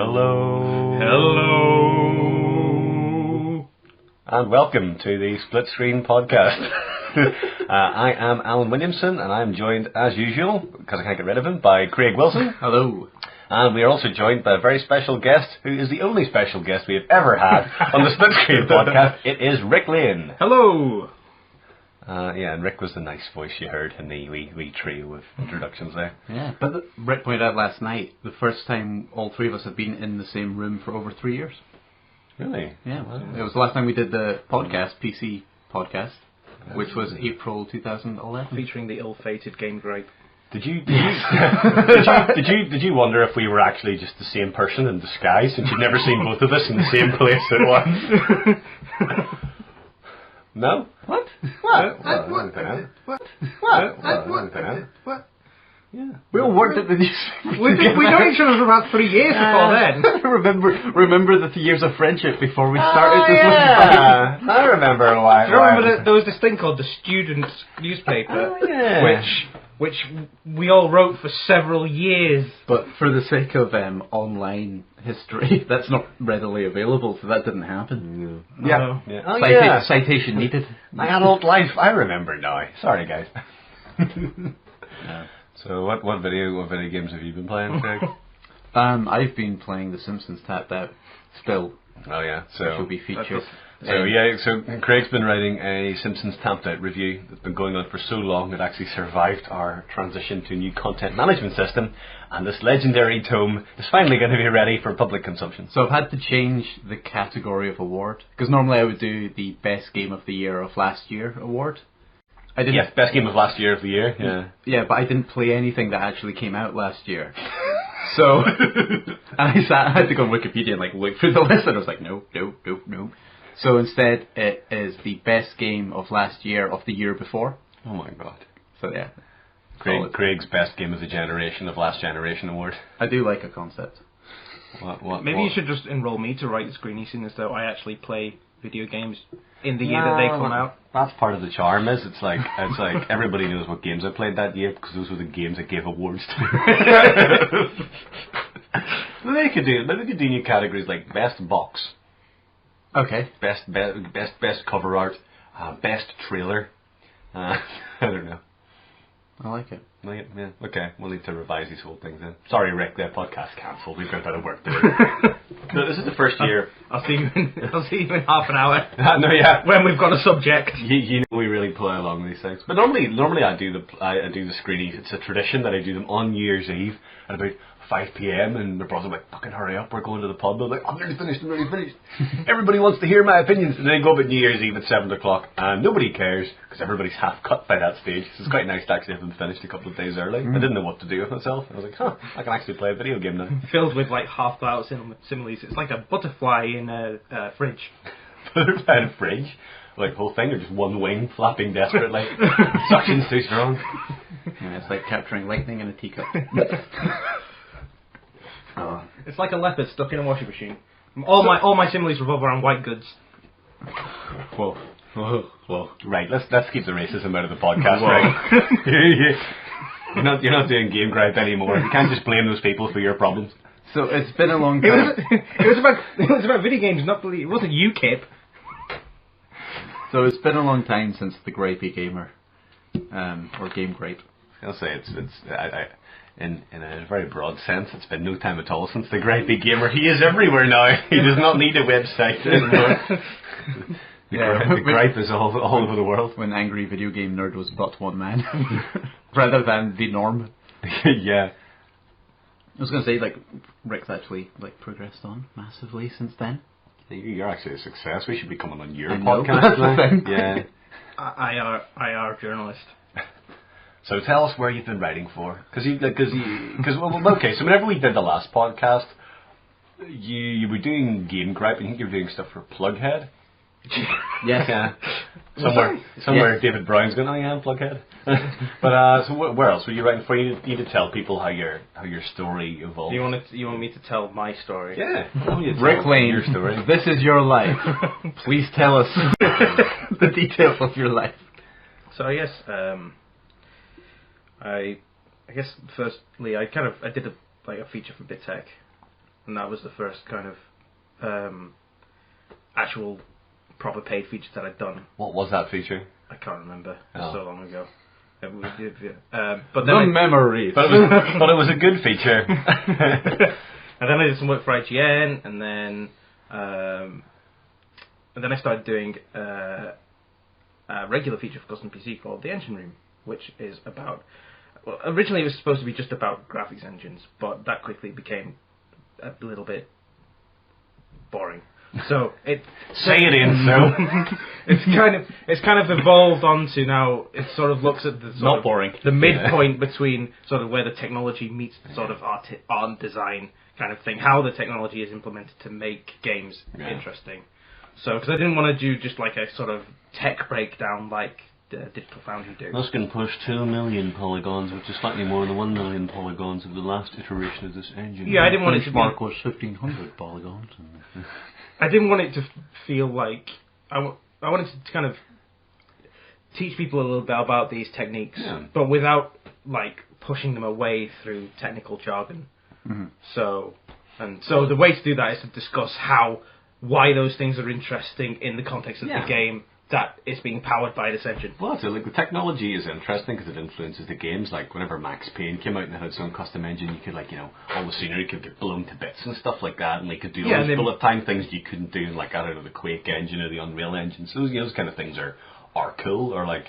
Hello. Hello. And welcome to the Split Screen Podcast. I am Alan Williamson, and I'm joined, as usual, because I can't get rid of him, by Craig Wilson. Hello. And we are also joined by a very special guest, who is the only special guest we have ever had on the Split Screen Podcast. It is Rick Lane. Hello. And Rick was the nice voice you heard in the wee trio of introductions there. Yeah, but Rick pointed out last night, the first time all three of us have been in the same room for over 3 years. Really? Yeah, well, it was the last time we did the podcast, PC podcast, which was April 2011. Featuring the ill-fated Game Grape. Did you wonder if we were actually just the same person in disguise, since you'd never seen both of us in the same place at once? No? What? What? What? Yeah. We all worked at the news. We know each other for about 3 years before then. remember the years of friendship before we started this Yeah. I remember why. Do you remember there was this thing called the Students' Newspaper, which we all wrote for several years. But for the sake of online history, that's not readily available, so that didn't happen. Yeah. Oh, Citation needed. My adult life. I remember now. Sorry, guys. Yeah. So, what video games have you been playing, Craig? I've been playing The Simpsons Tapped Out still. Oh yeah. Which will be featured. So Craig's been writing a Simpsons Tapped Out review that's been going on for so long it actually survived our transition to a new content management system, and this legendary tome is finally going to be ready for public consumption. So I've had to change the category of award, because normally I would do the Best Game of the Year of last year award. I didn't. Yeah, best game of last year of the year. Yeah. Yeah, but I didn't play anything that actually came out last year. So I had to go on Wikipedia and look through the list, and I was like, no. So instead, it is the best game of last year of the year before. Oh my god. So yeah. Craig's best game of the generation of last generation award. I do like a concept. Maybe you should just enroll me to write the screening, seeing as though I actually play video games in the year that they come out. That's part of the charm. It's like everybody knows what games I played that year because those were the games I gave awards to. Maybe we could do new categories like best box. Okay. Best cover art, best trailer. I don't know. I like it. Yeah. Okay, we'll need to revise these whole things then. Sorry, Rick, the podcast cancelled. We've got a bit of work to do. No, this is the first year. I'll see you in half an hour. No, yeah. When we've got a subject. You know we really play along these things. But normally I do the screenings. It's a tradition that I do them on New Year's Eve at about 5 p.m. and my brother's like, fucking hurry up, we're going to the pub. I'm like, I'm nearly finished. Everybody wants to hear my opinions. And then go about New Year's Eve at 7 o'clock and nobody cares because everybody's half cut by that stage. So it's quite nice to actually have them finished a couple of days early. I didn't know what to do with myself. I was like, I can actually play a video game now. Filled with half-thought similes. It's like a butterfly in a fridge. Butterfly in a fridge? Like the whole thing, or just one wing flapping desperately? Suction's too strong. Yeah, it's like capturing lightning in a teacup. It's like a leopard stuck in a washing machine. All my similes revolve around white goods. Whoa. Right, let's keep the racism out of the podcast, right? You're not doing Game Gripe anymore. You can't just blame those people for your problems. So it's been a long time. It was about video games, it wasn't UKIP. So it's been a long time since the Gripey Gamer, or Game Grape. I'll say it's in a very broad sense, it's been no time at all since the Gripey Gamer. He is everywhere now. He does not need a website anymore. The gripe is all over the world. When angry video game nerd was but one man, rather than the norm. Yeah. I was going to say, Rick's actually progressed on massively since then. You're actually a success. We should be coming on your I know, podcast. that's the thing. Yeah. IR journalist. So tell us where you've been writing for, okay. So whenever we did the last podcast, you were doing Game Gripe, and I think you were doing stuff for Plughead. Yes. Yeah. Somewhere yes. David Brown's going, oh yeah, Plughead. But so where else were you writing for? You need to tell people how your story evolved. You want me to tell my story? Yeah. Rick Lane, your story. This is your life. Please tell us the details of your life. So I guess I guess firstly I did a feature for BitTech and that was the first kind of actual proper paid feature that I'd done. What was that feature? I can't remember. It was Oh. so long ago. But The then memories. But it was a good feature. and then I did some work for IGN, and then I started doing a regular feature for Custom PC called The Engine Room, which is about. Well, originally it was supposed to be just about graphics engines, but that quickly became a little bit boring. So it Say it in, so. it's kind of evolved onto now. It sort of looks at the sort Not of boring. the midpoint between sort of where the technology meets the sort of art and design kind of thing. How the technology is implemented to make games interesting. So because I didn't want to do just like a sort of tech breakdown like Digital Foundry do. This can push 2 million polygons, which is slightly more than 1 million polygons of the last iteration of this engine. Yeah, I didn't want it to be. Benchmark was 1,500 polygons. I didn't want it to feel like I wanted to kind of teach people a little bit about these techniques, but without like pushing them away through technical jargon. Mm-hmm. So the way to do that is to discuss why those things are interesting in the context of the game that is being powered by this engine. Well, so, like, the technology is interesting because it influences the games. Like, whenever Max Payne came out and it had its own custom engine, you could, like, all the scenery could get blown to bits and stuff like that, and they could do all those bullet time things you couldn't do, like, out of the Quake engine or the Unreal engine. So those kind of things are cool. Or, like,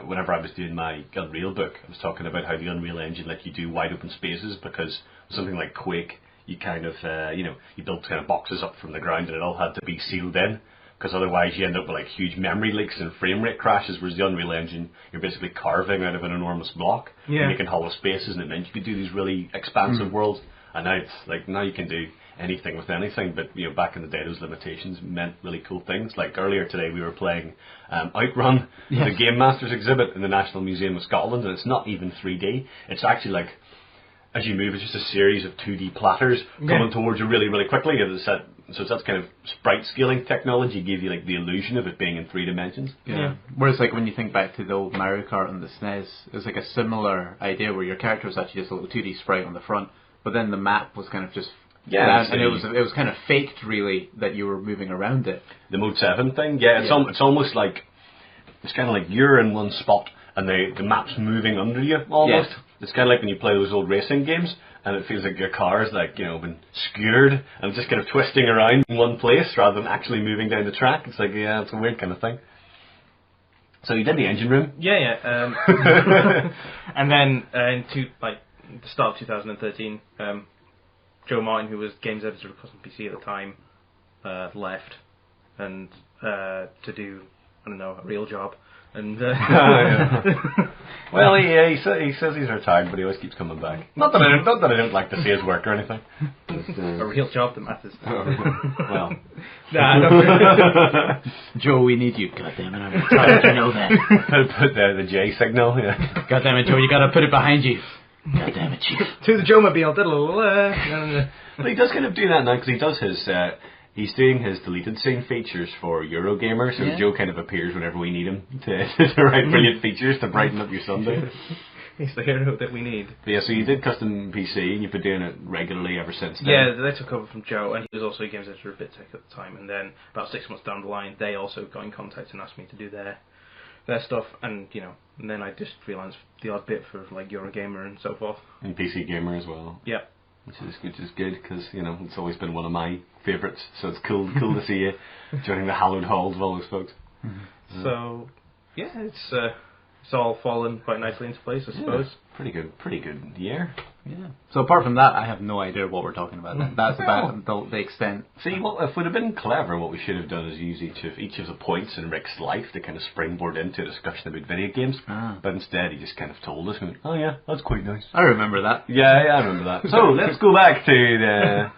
whenever I was doing my Unreal book, I was talking about how the Unreal engine let you do wide open spaces, because something like Quake, you kind of, you built kind of boxes up from the ground and it all had to be sealed in. Because otherwise you end up with like huge memory leaks and frame rate crashes, whereas the Unreal Engine, you're basically carving out of an enormous block, making hollow spaces, and it meant you could do these really expansive worlds. And now it's like, now you can do anything with anything, but back in the day those limitations meant really cool things. Like earlier today we were playing Outrun, the Game Masters exhibit in the National Museum of Scotland, and it's not even 3D. It's actually like, as you move, it's just a series of 2D platters coming towards you really, really quickly. So that's kind of sprite scaling technology gave you like the illusion of it being in 3 dimensions. Yeah. Whereas like when you think back to the old Mario Kart on the SNES, it was like a similar idea where your character was actually just a little 2D sprite on the front, but then the map was kind of just and it was kind of faked really that you were moving around it. The Mode 7 thing, it's almost like it's kind of like you're in one spot and the map's moving under you almost. Yes. It's kind of like when you play those old racing games, and it feels like your car's like, been skewered and just kind of twisting around in one place rather than actually moving down the track. It's like, it's a weird kind of thing. So you did the engine room? Yeah. And then the start of 2013, Joe Martin, who was games editor of Custom PC at the time, left and to do, I don't know, a real job. And well, he says he's retired, but he always keeps coming back. Not that I don't like to see his work or anything. A real job that matters. Well, Joe, we need you. God damn it, I'm retired. You know that. Put the J signal. Yeah. God damn it, Joe, you gotta put it behind you. God damn it, Chief. To the Joe Mobile. But he does kind of do that now because he does his. He's doing his deleted scene features for Eurogamer, so Joe kind of appears whenever we need him to write brilliant features to brighten up your Sunday. He's the hero that we need. But yeah, so you did Custom PC, and you've been doing it regularly ever since then. Yeah, they took over from Joe, and he was also a games editor of BitTech at the time, and then about 6 months down the line, they also got in contact and asked me to do their stuff, and and then I just freelanced the odd bit for like Eurogamer and so forth. And PC Gamer as well. Yeah. Which is good because it's always been one of my favourites. So it's cool to see you joining the hallowed halls of all those folks. Mm-hmm. So yeah, it's all fallen quite nicely into place, I suppose. Pretty good year. Yeah. So apart from that, I have no idea what we're talking about. That's about the extent. See, well, if we'd have been clever, what we should have done is use each of the points in Rick's life to kind of springboard into a discussion about video games. But instead, he just kind of told us, "Oh yeah, that's quite nice." I remember that. Yeah, I remember that. So let's go back to the.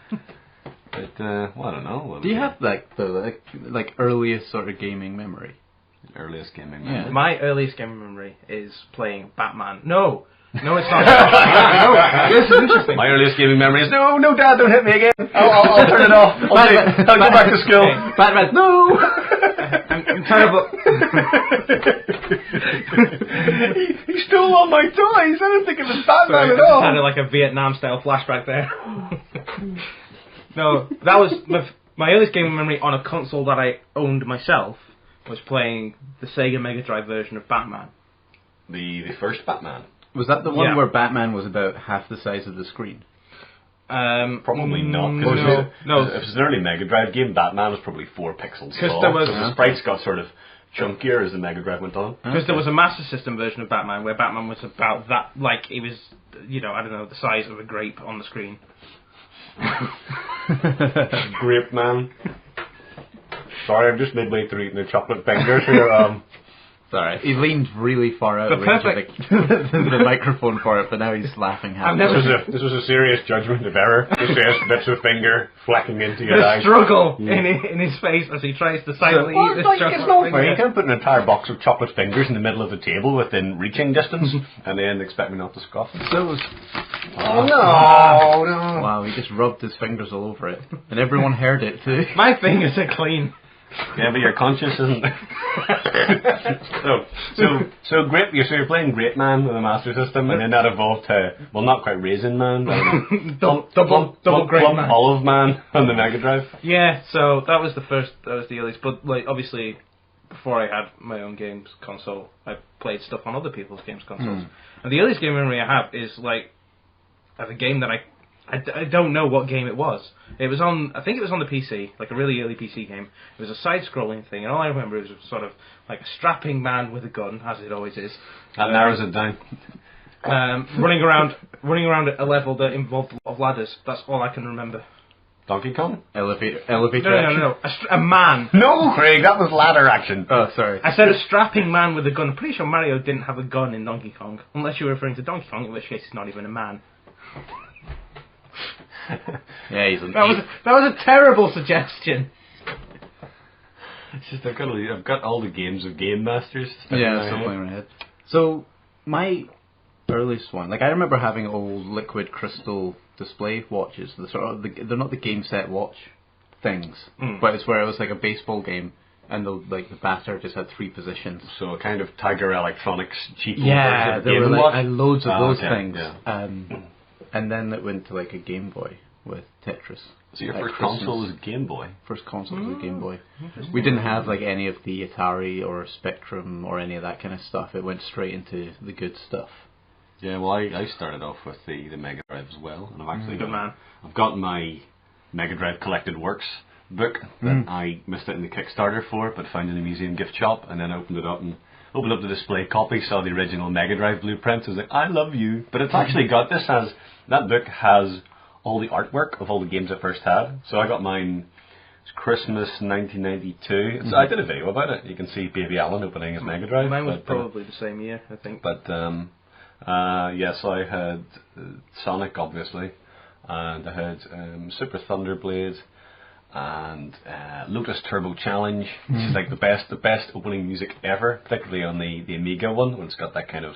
Well, I don't know. Do you have the earliest sort of gaming memory? Earliest gaming memory. Yeah. My earliest gaming memory is playing Batman. No, it's not. No, this is interesting. My earliest gaming memory is no, Dad, don't hit me again. I'll turn it off. I'll go back to school. Okay. Batman, no. I'm terrible. he stole all my toys. I don't think it was Batman at all. Kind of like a Vietnam style flashback there. No, that was my earliest gaming memory on a console that I owned myself was playing the Sega Mega Drive version of Batman. The first Batman. Was that the one Yeah. where Batman was about half the size of the screen? Probably not. No. If it's an early Mega Drive game, Batman was probably 4 pixels 'Cause tall. there was- so the sprites got sort of chunkier as the Mega Drive went on. Because there was a Master System version of Batman where Batman was about that, like, it was, I don't know, the size of a grape on the screen. Grape man. Sorry, I'm just midway through eating the chocolate fingers here. Sorry. He leaned really far out of The range perfect- of the microphone for it, but now he's laughing I've happily. never- This was a serious judgment of error. Just bits of finger flacking into your The eyes. struggle in his face as he tries to silently eat this chocolate it's no fair. You finger. can't put an entire box of chocolate fingers in the middle of the table within reaching distance and then expect me not to scoff. So it was, Oh no! wow, he just rubbed his fingers all over it. And everyone heard it too. My fingers are clean. Yeah, but your conscience isn't. so great. You're playing Great Man with a Master System, and then that evolved to not quite Raisin Man, but double Great Plump Man. Olive Man on the Mega Drive. Yeah, so that was the earliest. But like obviously, before I had my own games console, I played stuff on other people's games consoles. And the earliest game memory I have is like of a game that I don't know what game it was. It was on, I think it was on the PC, like a really early PC game. It was a side-scrolling thing, and all I remember was sort of like a strapping man with a gun, as it always is. That narrows it down. Running around a level that involved a lot of ladders. That's all I can remember. Donkey Kong? Elevator No. A man. No, Craig, that was ladder action. Oh, sorry. I said a strapping man with a gun. I'm pretty sure Mario didn't have a gun in Donkey Kong, unless you were referring to Donkey Kong, in which case he's not even a man. Yeah, he's an That was a terrible suggestion. It's just I've got all the games of Game Masters. Yeah, still playing in my head. So, my earliest one, like I remember having old liquid crystal display watches. They're not the game set watch things, but it's where it was like a baseball game, and the batter just had 3 positions. So a kind of Tiger Electronics cheap Yeah, version of there were Game like Watch. loads of those okay, things. yeah. And then it went to like a Game Boy with Tetris. So your At first Christmas. console was a Game Boy. First console was a Game Boy. We didn't have like any of the Atari or Spectrum or any of that kind of stuff. It went straight into the good stuff. Yeah, well, I started off with the Mega Drive as well, and I've actually Good man. I've got my Mega Drive Collected Works book that I missed out in the Kickstarter for, but found in the museum gift shop, and then opened up the display copy, saw the original Mega Drive blueprints. I was like, I love you, but it's actually got that book has all the artwork of all the games I first had. So I got mine. It's Christmas 1992. I did a video about it. You can see Baby Alan opening his Mega Drive. Mine was but, probably the same year, I think. But so I had Sonic, obviously, and I had Super Thunderblade and Lotus Turbo Challenge, which is like the best opening music ever, particularly on the Amiga one, when it's got that kind of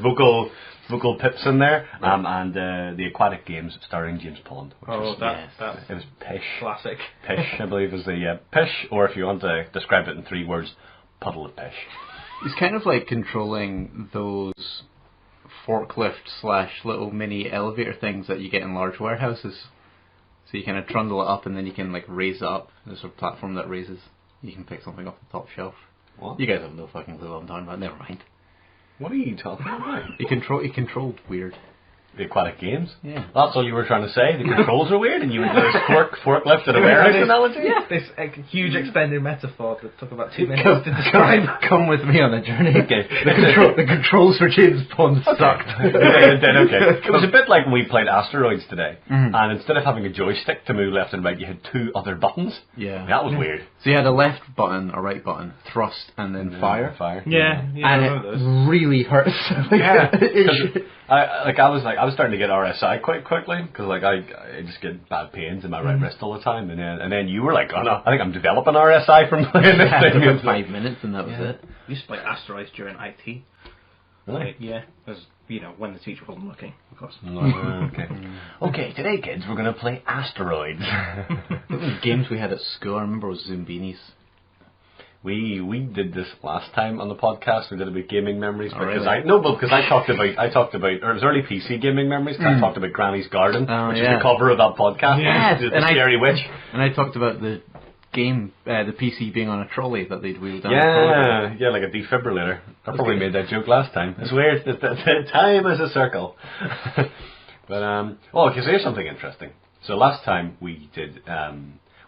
vocal pips in there, and the Aquatic Games starring James Pond. Which was, it was pish. Classic. Pish, I believe, is the pish, or if you want to describe it in 3 words, puddle of pish. It's kind of like controlling those forklift / little mini elevator things that you get in large warehouses. So you kind of trundle it up and then you can like raise it up. There's a platform that raises. You can pick something off the top shelf. What? You guys have no fucking clue what I'm talking about. Never mind. What are you talking about? You controlled weird. The Aquatic Games? Yeah. That's all you were trying to say? The controls are weird and you would do this forklift at a warehouse analogy? Yeah, this huge extended metaphor that took about 2 minutes to describe. Come with me on a journey. Okay. The controls for James Bond sucked. Okay. It was a bit like when we played Asteroids today, and instead of having a joystick to move left and right, you had 2 other buttons. Yeah. That was weird. So you had a left button, a right button, thrust, and then fire. Yeah, And I remember those. it really hurts. I was starting to get RSI quite quickly because I just get bad pains in my right wrist all the time, and then you were like, oh no, I think I'm developing RSI from playing this thing. About 5 minutes and that was it. We used to play Asteroids during IT. Really? Like, yeah, as when the teacher wasn't looking, of course. Okay, today kids, we're going to play Asteroids. Games we had at school, I remember was Zoombinis. We did this last time on the podcast. We did it with gaming memories because really? because I talked about or it was early PC gaming memories because I talked about Granny's Garden, which is the cover of that podcast. Yes, the Scary Witch. And I talked about the game, the PC being on a trolley that they'd wheeled down. Yeah, like a defibrillator. I probably made that joke last time. It's weird. Time is a circle. But okay, so here's something interesting. So last time we did.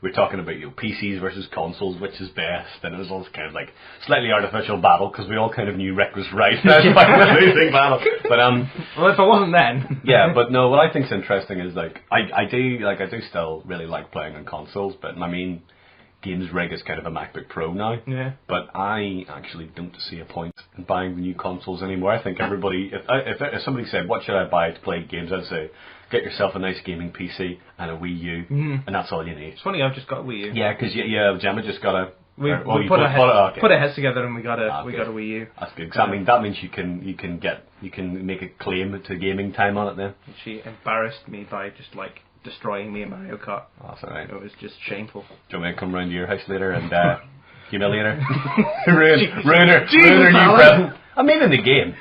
We were talking about PCs versus consoles, which is best, and it was all kind of like slightly artificial battle because we all kind of knew Rick was right. That's why we're losing battle. But well, if I wasn't then. Yeah, but no, what I think's interesting is like I do still really like playing on consoles, but my main games rig is kind of a MacBook Pro now. Yeah. But I actually don't see a point in buying the new consoles anymore. I think everybody, if somebody said what should I buy to play games, I'd say get yourself a nice gaming PC and a Wii U, and that's all you need. It's funny, I've just got a Wii U. Yeah, because Gemma just got a. We put our heads together and we got a Wii U. That's good. 'Cause I mean, that means you can make a claim to gaming time on it then. She embarrassed me by just like destroying me in Mario Kart. Oh, that's alright. It was just shameful. Do you want me to come round to your house later and humiliate her? ruin her new present? I'm in the game.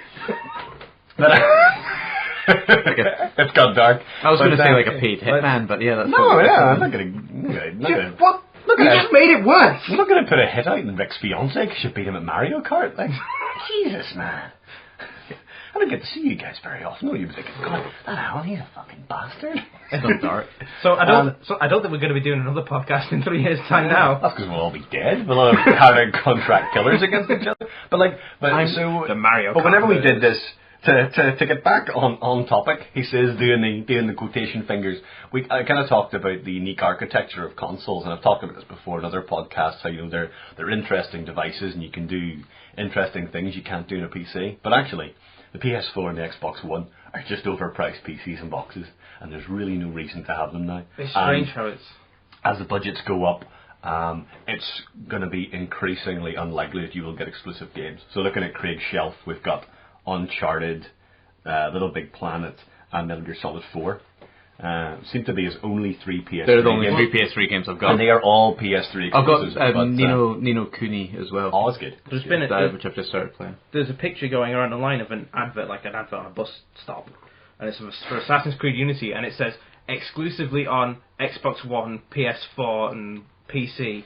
It's got dark. I was going to say like a paid hitman, but yeah, that's I'm not gonna. What? You just made it worse. I'm not gonna put a hit out in Rick's fiance because you beat him at Mario Kart. Like, Jesus, man. I don't get to see you guys very often. No, you was thinking, God, that Alan, he's a fucking bastard. It's not dark. So I don't think we're going to be doing another podcast in 3 years' time now. That's because we'll all be dead. We'll all have to contract killers against each other. But the Mario. But whenever we did this, to get back on topic, he says doing the quotation fingers. I kind of talked about the unique architecture of consoles, and I've talked about this before in other podcasts. How they're interesting devices, and you can do interesting things you can't do in a PC. But actually, the PS4 and the Xbox One are just overpriced PCs and boxes, and there's really no reason to have them now. It's strange how it's... As the budgets go up, it's going to be increasingly unlikely that you will get exclusive games. So looking at Craig's shelf, we've got Uncharted, Little Big Planet, and Metal Gear Solid 4. Seem to be his only 3 PS3 They're the only games. 3 PS3 games I've got. And they are all PS3 exclusives. I've got Nino Kuni as well. Oh, that's good. There's been which I've just started playing. There's a picture going around online of an advert on a bus stop, and it's for Assassin's Creed Unity, and it says exclusively on Xbox One, PS4, and PC.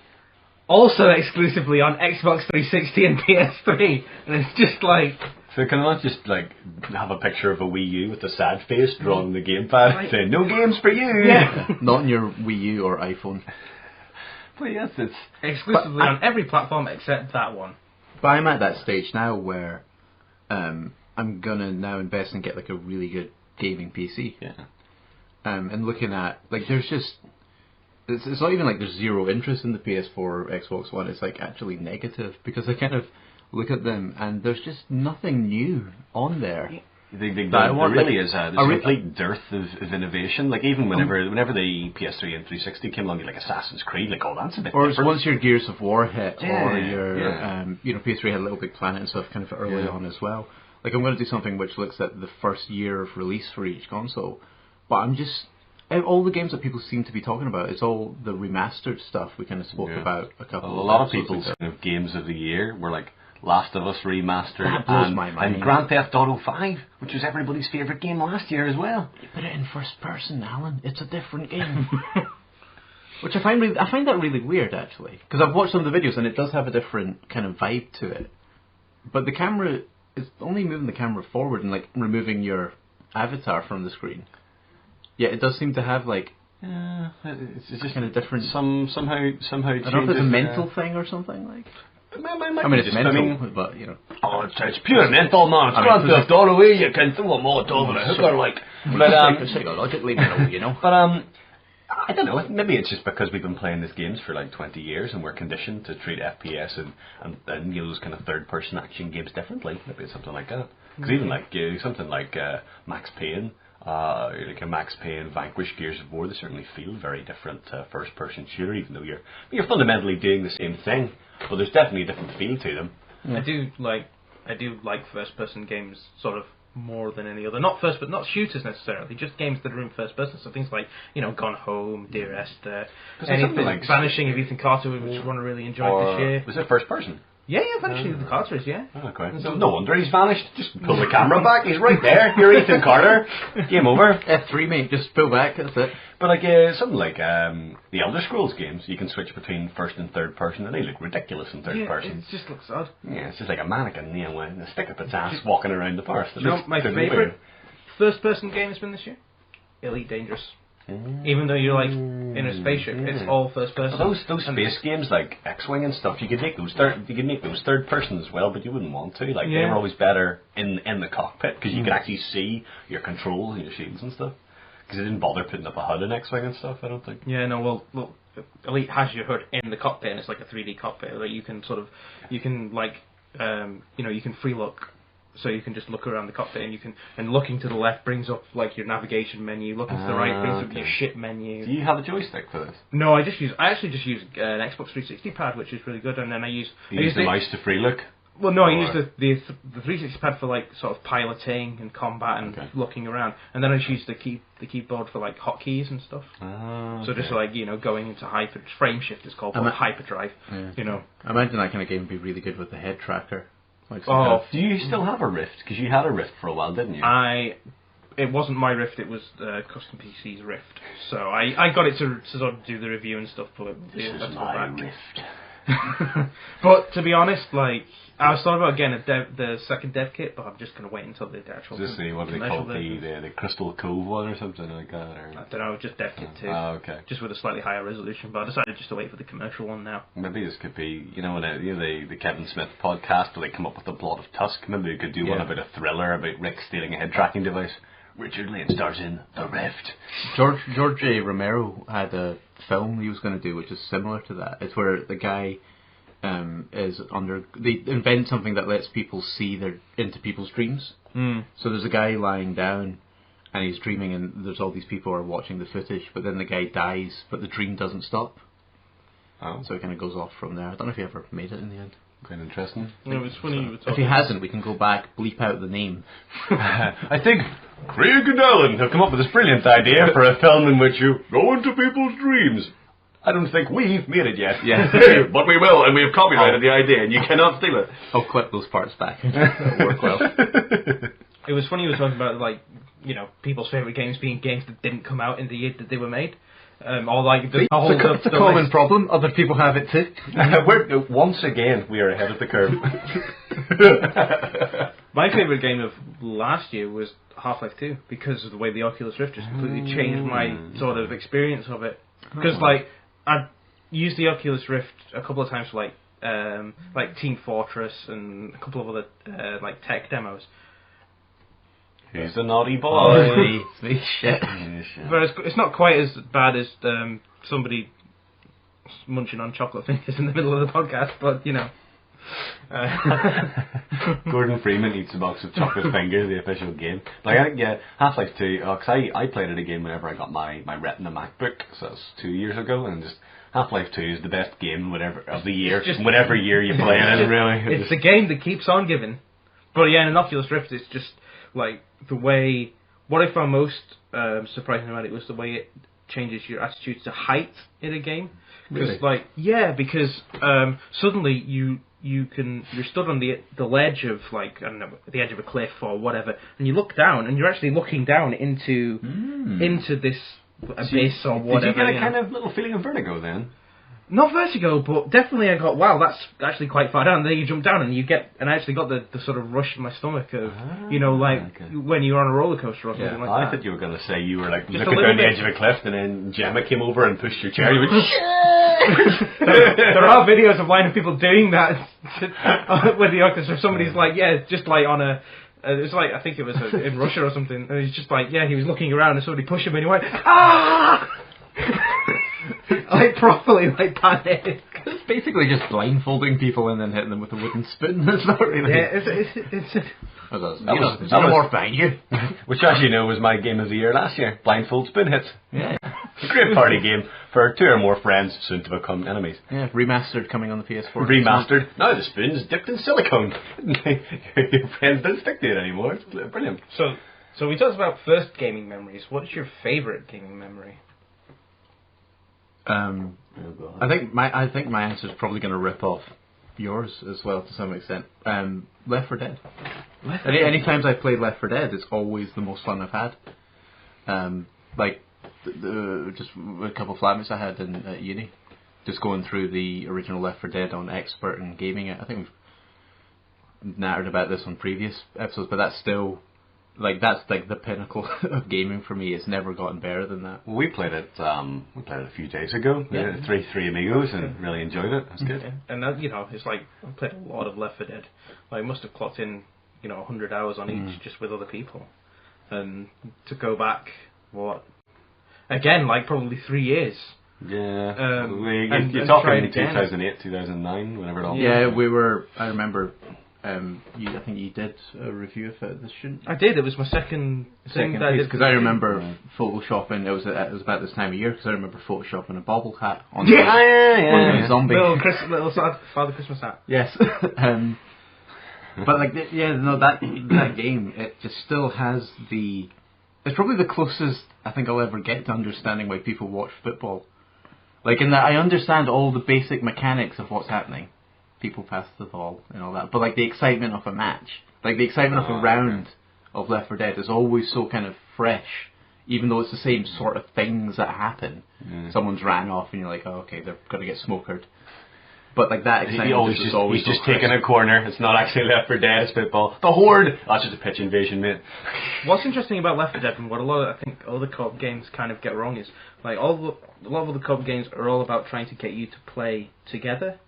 Also exclusively on Xbox 360 and PS3, and it's just like... So can I not just like have a picture of a Wii U with a sad face drawn on the gamepad saying "No games for you"? Yeah. Not on your Wii U or iPhone. But yes, it's exclusively on every platform except that one. But I'm at that stage now where I'm gonna now invest and get like a really good gaming PC. Yeah. And looking at like there's just it's not even like there's zero interest in the PS4 or Xbox One. It's like actually negative because I kind of look at them and there's just nothing new on there. There really is a complete dearth of innovation. Like even whenever the PS3 and 360 came along, like Assassin's Creed, like that's a bit or different. Once your Gears of War hit, or your PS3 had Little Big Planet and stuff kind of early on as well. Like I'm going to do something which looks at the first year of release for each console, but I'm just all the games that people seem to be talking about. It's all the remastered stuff we kind of spoke about a couple. A lot of people's kind of games of the year were like Last of Us remastered that blows my mind. And Grand Theft Auto 5, which was everybody's favourite game last year as well. You put it in first person, Alan. It's a different game. Which I find that really weird actually, because I've watched some of the videos and it does have a different kind of vibe to it. But the camera is only moving the camera forward and like removing your avatar from the screen. Yeah, it does seem to have like it's just kind of different. Somehow. I don't know if it's a mental thing or something like. I mean, it's mental, but you know. Oh, it's pure mental, man. It's Grand Theft Auto, you can throw a Molotov and a hooker, like. But psychologically, you know. But I don't know. Maybe it's just because we've been playing these games for like 20 years and we're conditioned to treat FPS and those kind of third-person action games differently. Maybe it's something like that. Because even like something like Max Payne. Like a Max Payne, Vanquish, Gears of War, they certainly feel very different first-person shooter, even though you're fundamentally doing the same thing. But there's definitely a different feel to them. I do like first-person games, sort of more than any other. Not shooters necessarily, just games that are in first person. So things like, Gone Home, Dear Esther, anything like Vanishing of Ethan Carter, which one I really enjoyed this year. Was it first person? Yeah, Vanishing of Ethan Carter is, yeah. Oh, okay. No wonder he's vanished. Just pull the camera back. He's right there. You're Ethan Carter. Game over. F3, mate. Just pull back. That's it. But like something like the Elder Scrolls games, you can switch between first and third person, and they look ridiculous in third person. It just looks odd. Yeah, it's just like a mannequin, with a stick up its ass, walking around the forest. My favourite first-person game has been this year? Elite Dangerous. Even though you're like in a spaceship, it's all first person. Those space games like X-Wing and stuff, you could make those third person as well, but you wouldn't want to. Like they were always better in the cockpit because you could actually see your controls and your shields and stuff. Because they didn't bother putting up a HUD in X-Wing and stuff, I don't think. Yeah, no, well, look, Elite has your HUD in the cockpit, and it's like a 3D cockpit. Like you can you can free look. So you can just look around the cockpit, and looking to the left brings up like your navigation menu. Looking to the right brings up your ship menu. Do you have a joystick for this? No, I actually just use an Xbox 360 pad, which is really good. And then I use the mouse to free look. Well, no, I use the 360 pad for like sort of piloting and combat and looking around, and then I just use the keyboard for like hotkeys and stuff. So just like going into frame shift is called hyperdrive. Yeah. I imagine that kind of game would be really good with the head tracker. Like do you still have a Rift? Because you had a Rift for a while, didn't you? It wasn't my Rift, it was Custom PC's Rift. So I got it to sort of do the review and stuff, but this is my Rift. But to be honest, like I was thought about getting the second dev kit, but I'm just going to wait until the actual. Just see what do they call the Crystal Cove one or something like that? Or? I don't know, just dev kit 2. Oh, okay. Just with a slightly higher resolution, but I decided just to wait for the commercial one now. Maybe this could be, the Kevin Smith podcast where they come up with the plot of Tusk. Maybe we could do one about a thriller about Rick stealing a head tracking device. Richard Lane stars in The Rift. George A. Romero had a film he was going to do, which is similar to that. It's where the guy they invent something that lets people see into people's dreams. So there's a guy lying down and he's dreaming, and there's all these people who are watching the footage, but then the guy dies, but the dream doesn't stop. So it kind of goes off from there. I don't know if he ever made it in the end. Quite interesting. No, it's funny. If he hasn't, we can go back, bleep out the name. I think Craig and Alan have come up with this brilliant idea for a film in which you go into people's dreams. I don't think we've made it yet. Yeah. But we will, and we have copyrighted the idea, and you cannot steal it. I'll clip those parts back. That'll work well. It was funny you were talking about, like, people's favourite games being games that didn't come out in the year that they were made. Or like the it's a common problem. Other people have it too. Once again, we are ahead of the curve. My favourite game of last year was Half-Life 2 because of the way the Oculus Rift just completely changed my sort of experience of it. Because I'd used the Oculus Rift a couple of times for like Team Fortress and a couple of other like tech demos. He's a naughty boy. Shit. But it's not quite as bad as somebody munching on chocolate fingers in the middle of the podcast, but Gordon Freeman eats a box of chocolate fingers, the official game. Like, I think, Half-Life 2, because I played it again whenever I got my Retina MacBook, so that's 2 years ago, and just Half-Life 2 is the best game of the year, whatever year you play it, really. It's the game that keeps on giving. But yeah, in Oculus Rift, it's just, like, the way... What I found most surprising about it was the way it changes your attitudes to height in a game. Really? Because suddenly you're stood on the ledge of, like, I don't know, the edge of a cliff or whatever, and you look down, and you're actually looking down into this abyss or whatever. Did you get a kind of little feeling of vertigo then? Not vertigo, but definitely I got, wow, that's actually quite far down. And then you jump down and I actually got the sort of rush in my stomach of, when you're on a roller coaster or something like that. I thought you were going to say you were like looking down the edge of a cliff and then Gemma came over and pushed your chair. You went, there are videos of people doing that with the Oculus. If somebody's like, just like on a... it was like, I think it was in Russia or something, and he's just like, he was looking around and somebody pushed him and he went, ah! Like properly, like panic. It's basically just blindfolding people and then hitting them with a wooden spoon. It's not really... Yeah, it's more behind you. Which, as you know, was my game of the year last year. Blindfold spoon hits. Yeah. A great party game for 2 or more friends soon to become enemies. Yeah, remastered coming on the PS4. Remastered. Now the spoon's dipped in silicone. Your friends don't stick to it anymore. It's brilliant. So we talked about first gaming memories. What is your favourite gaming memory? I think my answer is probably going to rip off yours as well to some extent. Left 4 Dead. Any times I've played Left 4 Dead, it's always the most fun I've had. Like just a couple of flatmates I had at uni, just going through the original Left 4 Dead on Expert and gaming it. I think we've nattered about this on previous episodes, but that's still that's the pinnacle of gaming for me. It's never gotten better than that. Well, we played it a few days ago. Yeah. Three amigos and really enjoyed it. That's good. Yeah. And it's like I've played a lot of Left 4 Dead. I must have clocked in 100 hours on each just with other people, and to go back again probably 3 years. Yeah. And you're try it talking again. 2008, 2009, whenever it all. Yeah, we were. I remember. I think you did a review of it. I did. It was my second thing that I did. Because I remember photoshopping. It was about this time of year. Because I remember photoshopping a bobble hat on Yeah. a zombie. Little Father Christmas hat. Yes. But that game, it just still has the. It's probably the closest I think I'll ever get to understanding why people watch football. In that I understand all the basic mechanics of what's happening. People pass the ball and all that, but the excitement of a match, the excitement of a round of Left 4 Dead is always so kind of fresh, even though it's the same sort of things that happen. Someone's ran off and you're like, oh, okay, they're going to get smokered. But that excitement is always he's just taking a corner. It's not actually Left 4 Dead, it's football. The Horde! That's just a pitch invasion, mate. What's interesting about Left 4 Dead and what a lot of, I think, other co-op games kind of get wrong is, a lot of the co-op games are all about trying to get you to play together.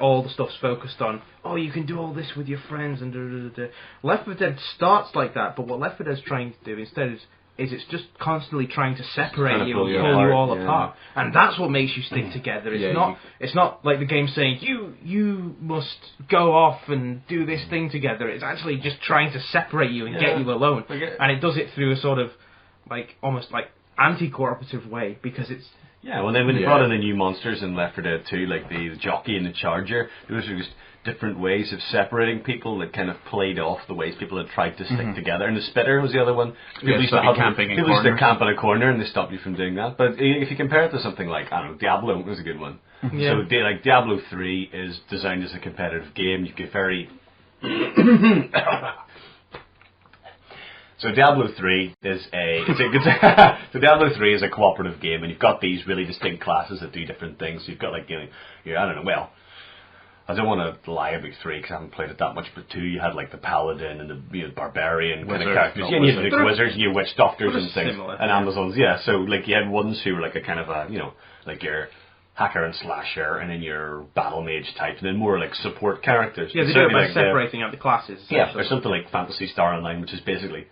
All the stuff's focused on, you can do all this with your friends and da-da-da-da. Left 4 Dead starts like that, but what Left 4 Dead's trying to do instead is it's just constantly trying to separate you and pull you all apart, and that's what makes you stick together. It's not like the game saying you must go off and do this thing together. It's actually just trying to separate you and get you alone, and it does it through a sort of almost anti-cooperative way because it's. Yeah, well then when they brought in the new monsters in Left 4 Dead 2, the jockey and the charger, those are just different ways of separating people that kind of played off the ways people had tried to stick together. And the spitter was the other one. People used to camp in a corner and they stopped you from doing that. But if you compare it to something like, Diablo was a good one. Yeah. So Diablo 3 is designed as a competitive game. You get very... So Diablo 3 is Diablo 3 is a cooperative game, and you've got these really distinct classes that do different things. You've got I don't know. I don't want to lie about 3 because I haven't played it that much. But 2, you had the paladin and the barbarian kind of characters. Yeah, you had the wizards, and your witch doctors and things, and Amazons. Yeah, so you had ones who were a kind of a your hacker and slasher, and then your battle mage type, and then more support characters. Yeah, they do it by separating out the classes. Yeah, or something like Phantasy Star Online, which is basically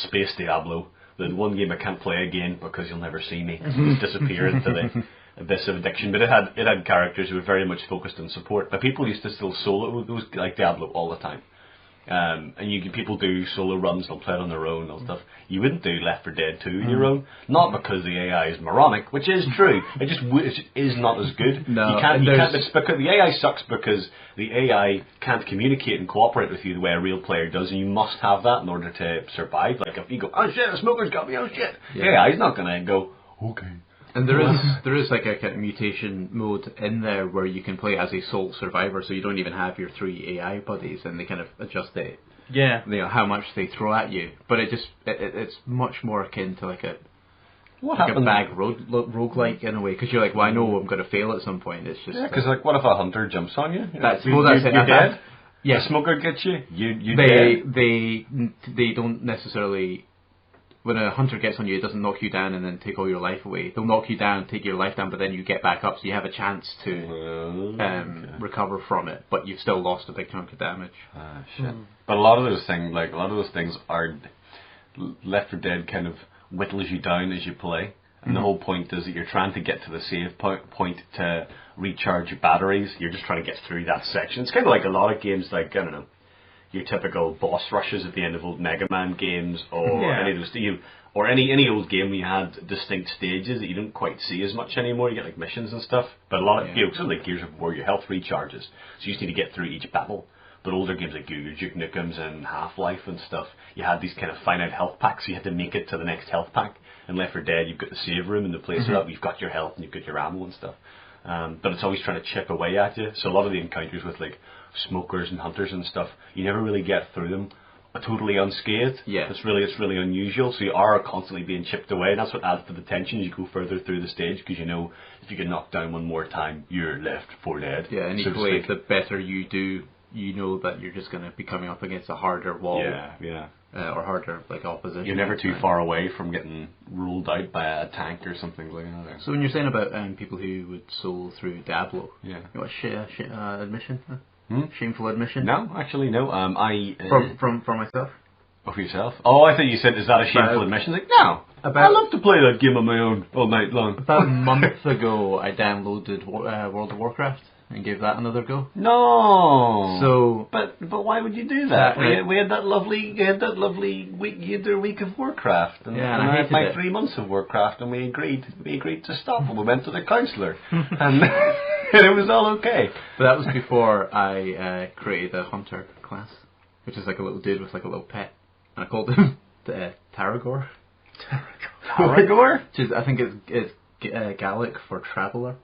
Space Diablo, the one game I can't play again because you'll never see me. Just disappear into the abyss of addiction. But it had characters who were very much focused on support. But people used to still solo those Diablo all the time. And people do solo runs, they'll play it on their own and stuff. You wouldn't do Left 4 Dead 2 on your own, not because the AI is moronic, which is true. It just is not as good. No, you can't. It's because the AI sucks because the AI can't communicate and cooperate with you the way a real player does, and you must have that in order to survive. If you go, oh shit, the smoker's got me, oh shit, the AI's not gonna go, okay. And there is a kind of mutation mode in there where you can play as a sole survivor, so you don't even have your 3 AI buddies, and they kind of adjust it. Yeah. How much they throw at you, but it's much more akin to a bag roguelike in a way, because you're I know I'm going to fail at some point. It's just because what if a hunter jumps on you? That's it. You're dead. Yeah, the smoker gets you. You dead. They don't necessarily. When a hunter gets on you, it doesn't knock you down and then take all your life away. They'll knock you down, take your life down, but then you get back up, so you have a chance to recover from it. But you've still lost a big chunk of damage. Shit. But a lot of those things are Left 4 Dead kind of whittles you down as you play. And the whole point is that you're trying to get to the save point to recharge your batteries. You're just trying to get through that section. It's kind of like a lot of games, I don't know. your typical boss rushes at the end of old Mega Man games, or Yeah. any of those, or any old game where you had distinct stages that you don't quite see as much anymore. You get like missions and stuff, but a lot of sort of like Gears of War, your health recharges, so you just need to get through each battle. But older games like Duke Nukem's and Half-Life and stuff, you had these kind of finite health packs, so you had to make it to the next health pack. In Left 4 Dead, you've got the save room and the place where you've got your health and you've got your ammo and stuff. But it's always trying to chip away at you. So a lot of the encounters with like smokers and hunters and stuff, you never really get through them totally unscathed. Yeah. It's really unusual. So you are constantly being chipped away, and that's what adds to the tension as you go further through the stage, because you know if you get knocked down one more time, you're left for dead. Yeah, and so to equally, speak. the better you do, you know that you're just going to be coming up against a harder wall. Yeah. Or harder, like, opposition. You're never too far away from getting ruled out by a tank or something like that. So when you're saying about people who would solo through Diablo, Yeah. you want admission? Hmm? Shameful admission? No, actually, no. From myself? Oh, for yourself? Oh, I thought you said, is that a shameful admission? Like, no. I love to play that game on my own all night long. About a month ago, I downloaded World of Warcraft and gave that another go. No. So, but why would you do that? We had that lovely week. You had a week of Warcraft, and I had my 3 months of Warcraft, and we agreed to stop, and we went to the counsellor, and it was all okay. But that was before I created a hunter class, which is like a little dude with like a little pet, and I called him Taragor. Taragor? Which is, I think it's Gaelic for traveller.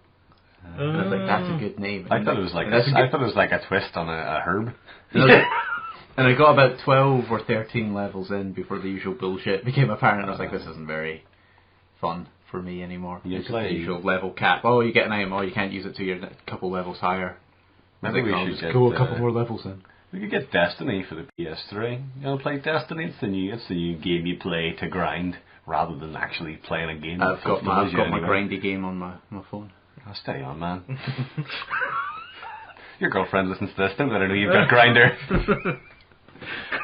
And I was like, that's a good name. I thought it was like a twist on a herb. And I got about 12 or 13 levels in before the usual bullshit became apparent. I was like, this isn't very fun for me anymore. It's the usual level cap. Oh, you get an item. Oh, you can't use it till you're a couple levels higher. Maybe we should just go a couple more levels in. We could get Destiny for the PS3. You want to play Destiny? It's the new game you play to grind rather than actually playing a game. I've got my grindy game on my phone. Oh, steady on, man. Your girlfriend listens to this, don't let her know you've got a grinder.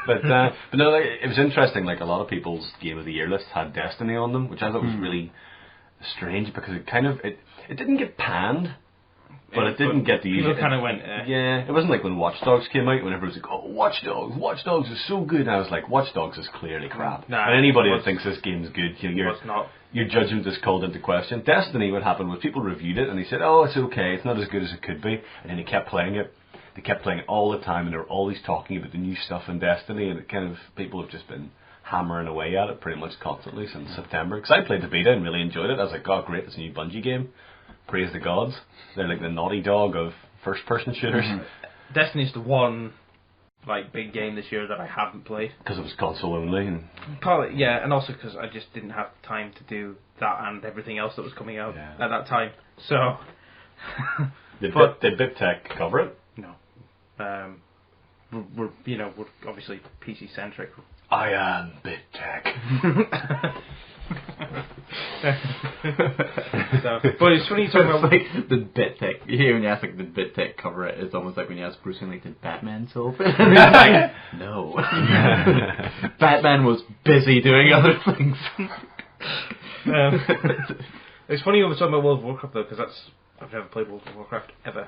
but no, like, it was interesting. Like, a lot of people's Game of the Year lists had Destiny on them, which I thought was really strange, because it didn't get panned, but it didn't get the usual. People kind of went, Yeah, it wasn't like when Watch Dogs came out, when everyone was like, oh, Watch Dogs is so good. And I was like, Watch Dogs is clearly crap. And anybody that thinks this game is good, your judgment is called into question. Destiny, what happened was people reviewed it and they said, oh, it's okay, it's not as good as it could be. And then they kept playing it. They kept playing it all the time, and they were always talking about the new stuff in Destiny, and it kind of, people have just been hammering away at it pretty much constantly since September. Because I played the beta and really enjoyed it. I was like, oh, great, it's a new Bungie game. Praise the gods. They're like the Naughty Dog of first-person shooters. Mm-hmm. Destiny's the one big game this year that I haven't played. Because it was console only. And probably, yeah, and also because I just didn't have time to do that and everything else that was coming out at that time. So, did BitTech cover it? No. We're obviously PC centric. I am BitTech. But it's funny you talk about like the BitTech. You hear when you ask like, did BitTech cover it? It's almost like when you ask Bruce Wayne, like, did Batman solve it? No. Batman was busy doing other things. It's funny when we're talking about World of Warcraft though, because I've never played World of Warcraft ever.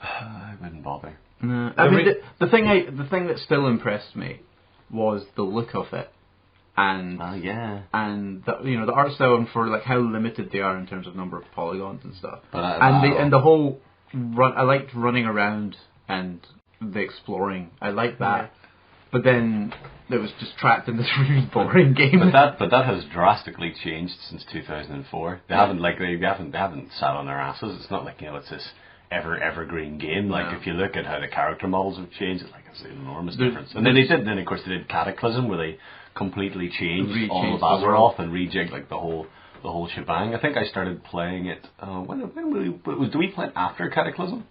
I wouldn't bother. No, I mean the thing that still impressed me was the look of it. And and the art style, and for like how limited they are in terms of number of polygons and stuff. And the whole run, I liked running around and the exploring. I liked that. Yeah. But then it was just trapped in this really boring game. But that has drastically changed since 2004. They haven't sat on their asses. It's not like it's this evergreen game. Like if you look at how the character models have changed, it's an enormous difference. And then of course they did Cataclysm, where they completely changed all of Azeroth and rejigged the whole shebang. I think I started playing it. Do we play it after Cataclysm?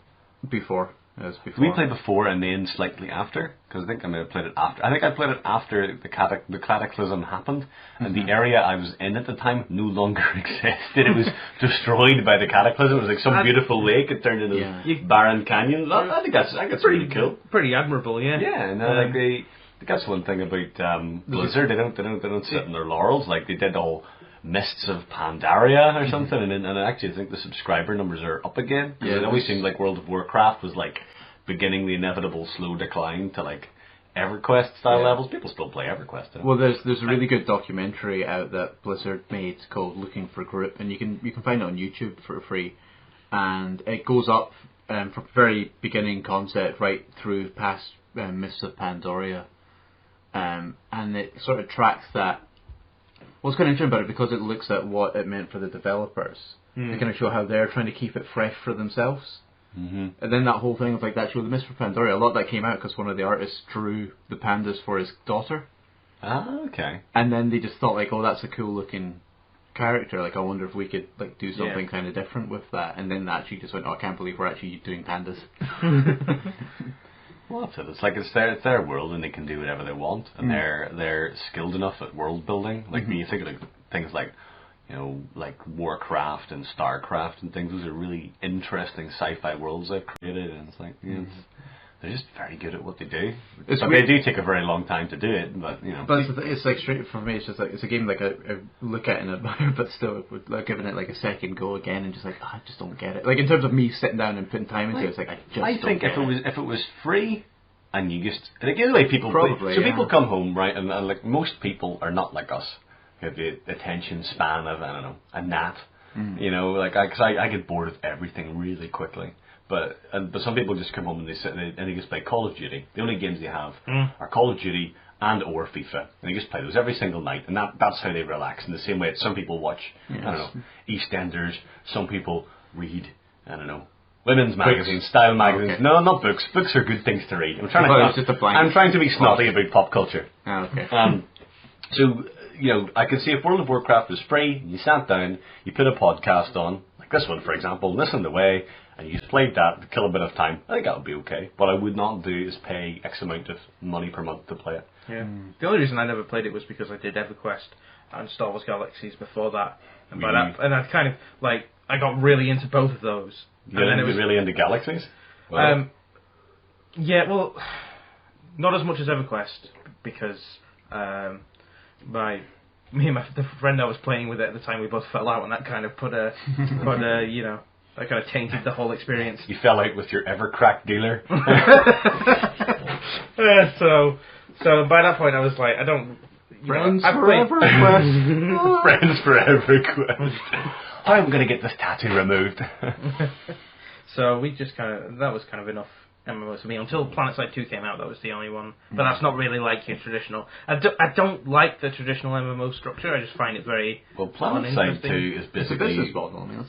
Before. It was before. We played before and then slightly after, because I think I may have played it after. I think I played it after the Cataclysm happened, and the area I was in at the time no longer existed. It was destroyed by the Cataclysm. It was like some beautiful lake. It turned into barren canyon. I think that's pretty cool. Pretty admirable, yeah. Yeah, and that's one thing about Blizzard. They don't sit on their laurels. Like they did all Mists of Pandaria or something, and I actually think the subscriber numbers are up again. It always seemed like World of Warcraft was like beginning the inevitable slow decline to like EverQuest style levels. People still play EverQuest. You know? Well, there's a really good documentary out that Blizzard made called "Looking for Group," and you can find it on YouTube for free, and it goes up from very beginning concept right through past Mists of Pandaria, and it sort of tracks that. What's kind of interesting about it because it looks at what it meant for the developers. They kind of show how they're trying to keep it fresh for themselves. And then that whole thing of like that show, The Mist for Pandaria, a lot of that came out because one of the artists drew the pandas for his daughter. Ah, okay. And then they just thought like, oh, that's a cool looking character. Like, I wonder if we could like do something kind of different with that. And then they actually just went, oh, I can't believe we're actually doing pandas. Well, that's it. It's like it's their world, and they can do whatever they want, and they're skilled enough at world building. Like when you think of like things like, you know, like Warcraft and Starcraft and things. Those are really interesting sci-fi worlds they've created, and it's like they're just very good at what they do. But they do take a very long time to do it, but you know. But it's like straight for me. It's just like it's a game like I look at and admire, but still like giving it like a second go again, and just like I just don't get it. Like in terms of me sitting down and putting time into it, it's like I think if it was free. And you just, and again, the way people people come home, right, and like most people are not like us. You have the attention span of, I don't know, a gnat. You know, like, because I get bored of everything really quickly. But some people just come home and they sit and they just play Call of Duty. The only games they have are Call of Duty and or FIFA. And they just play those every single night. And that's how they relax. In the same way that some people watch, I don't know, EastEnders. Some people read, I don't know, women's magazines, style magazines. Okay. No, not books. Books are good things to read. I'm trying to be snotty about pop culture. Oh, okay. So, you know, I could see if World of Warcraft was free, you sat down, you put a podcast on, like this one, for example, listened away, and you just played that to kill a bit of time. I think that would be okay. What I would not do is pay X amount of money per month to play it. Yeah. The only reason I never played it was because I did EverQuest and Star Wars Galaxies before that. And by that, and I kind of, like, I got really into both of those. You really into Galaxies? Well. Yeah, well, not as much as EverQuest, because me and the friend I was playing with at the time, we both fell out, and that kind of you know, that kind of tainted the whole experience. You fell out with your Evercrack dealer? So by that point I was like, I don't... Friends for EverQuest. Friends for EverQuest. I'm going to get this tattoo removed. So we just that was kind of enough MMOs for me. Until PlanetSide 2 came out, that was the only one. But that's not really like your traditional... I don't like the traditional MMO structure. I just find it very... Well, PlanetSide 2 is basically... It's a business model. I mean,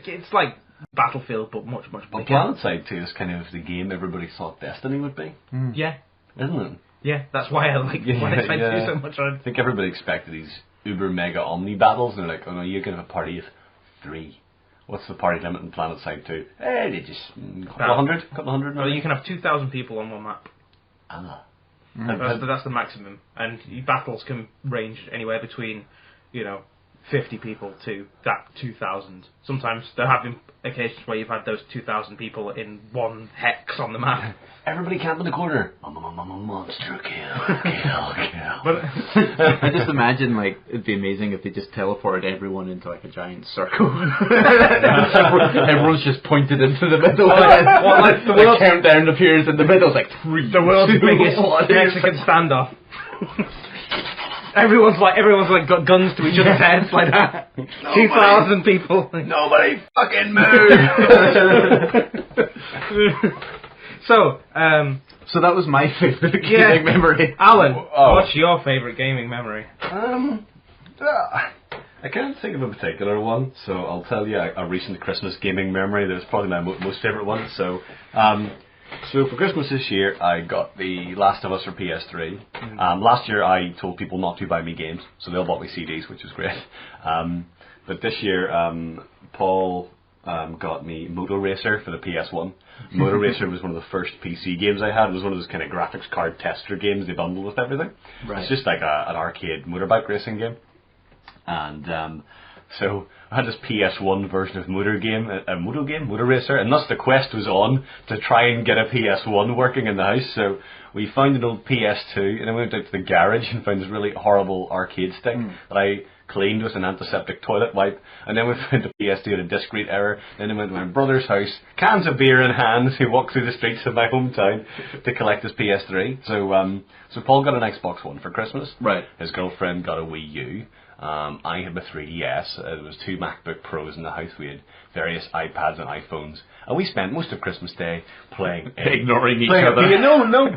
it's like Battlefield, but much, much bigger. Well, PlanetSide 2 is kind of the game everybody thought Destiny would be. Yeah. Isn't it? Yeah, that's why I like PlanetSide 2 so much. I think everybody expected these uber mega omni battles, and they're like, oh no, you can have a party of 3. What's the party limit in PlanetSide 2? They just... couple hundred. Well, you can have 2,000 people on one map. Ah. That's the maximum. And your battles can range anywhere between, 50 people to that 2,000. Sometimes there have been occasions where you've had those 2,000 people in one hex on the map. Everybody camp in the corner. Monster kill. But I just imagine, like, it'd be amazing if they just teleported everyone into, like, a giant circle. Everyone's just pointed into the middle. The countdown appears in the middle. It's like 3, the world's biggest Mexican standoff. Everyone's got guns to each other's heads like that. 2,000 people. Nobody fucking move. So that was my favourite gaming memory. Alan, what's your favourite gaming memory? I can't think of a particular one, so I'll tell you a recent Christmas gaming memory that was probably my most favourite one. So for Christmas this year, I got The Last of Us for PS3. Last year, I told people not to buy me games, so they all bought me CDs, which was great. But this year, Paul got me Moto Racer for the PS1. Moto Racer was one of the first PC games I had. It was one of those kind of graphics card tester games they bundled with everything. Right. It's just like an arcade motorbike racing game. And So I had this PS1 version of Motor Racer, and thus the quest was on to try and get a PS1 working in the house. So we found an old PS2, and then we went out to the garage and found this really horrible arcade stick that I cleaned with an antiseptic toilet wipe, and then we found the PS2 had a disc read error. Then we went to my brother's house, cans of beer in hand, he walked through the streets of my hometown to collect his PS3. So Paul got an Xbox One for Christmas. Right. His girlfriend got a Wii U. I had my 3DS. There was 2 MacBook Pros in the house. We had various iPads and iPhones, and we spent most of Christmas Day playing Ignoring each other.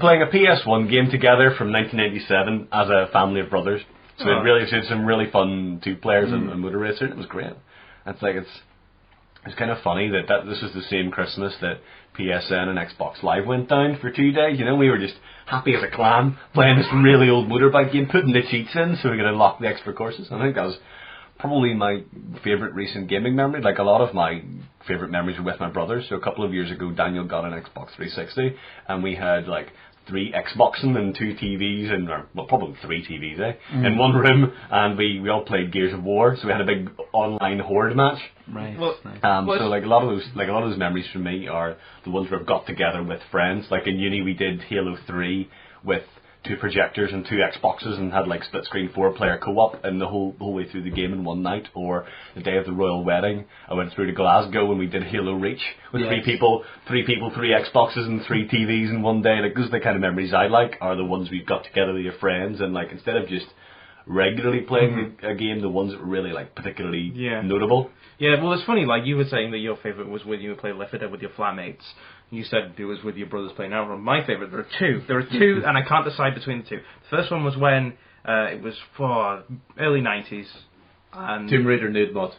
Playing a PS1 game together from 1997 as a family of brothers. So we had some really fun 2 players in Motor Racer, and it was great. It's kind of funny that this was the same Christmas that PSN and Xbox Live went down for 2 days. You know, we were just happy as a clam playing this really old motorbike game, putting the cheats in so we could unlock the extra courses. I think that was probably my favourite recent gaming memory. Like, a lot of my favourite memories were with my brothers. So a couple of years ago, Daniel got an Xbox 360, and we had like 3 Xboxing and 2 TVs, probably 3 TVs, in one room, and we all played Gears of War. So we had a big online horde match. Right. So like a lot of those memories for me are the ones where I've got together with friends. Like in uni, we did Halo 3 with 2 projectors and 2 Xboxes and had like split screen 4-player co-op and the whole way through the game in one night. Or the day of the royal wedding, I went through to Glasgow and we did Halo Reach with 3 people, 3 Xboxes and 3 TVs in one day. Like, those are the kind of memories I like, are the ones we've got together with your friends, and like, instead of just regularly playing a game, the ones that were really like particularly notable. Yeah, well, it's funny, like, you were saying that your favourite was when you would play Left 4 Dead with your flatmates. You said it was with your brothers playing Outrun. My favourite, there are 2. There are 2, and I can't decide between the 2. The first one was when it was for early 90s. And Tomb Raider nude mod.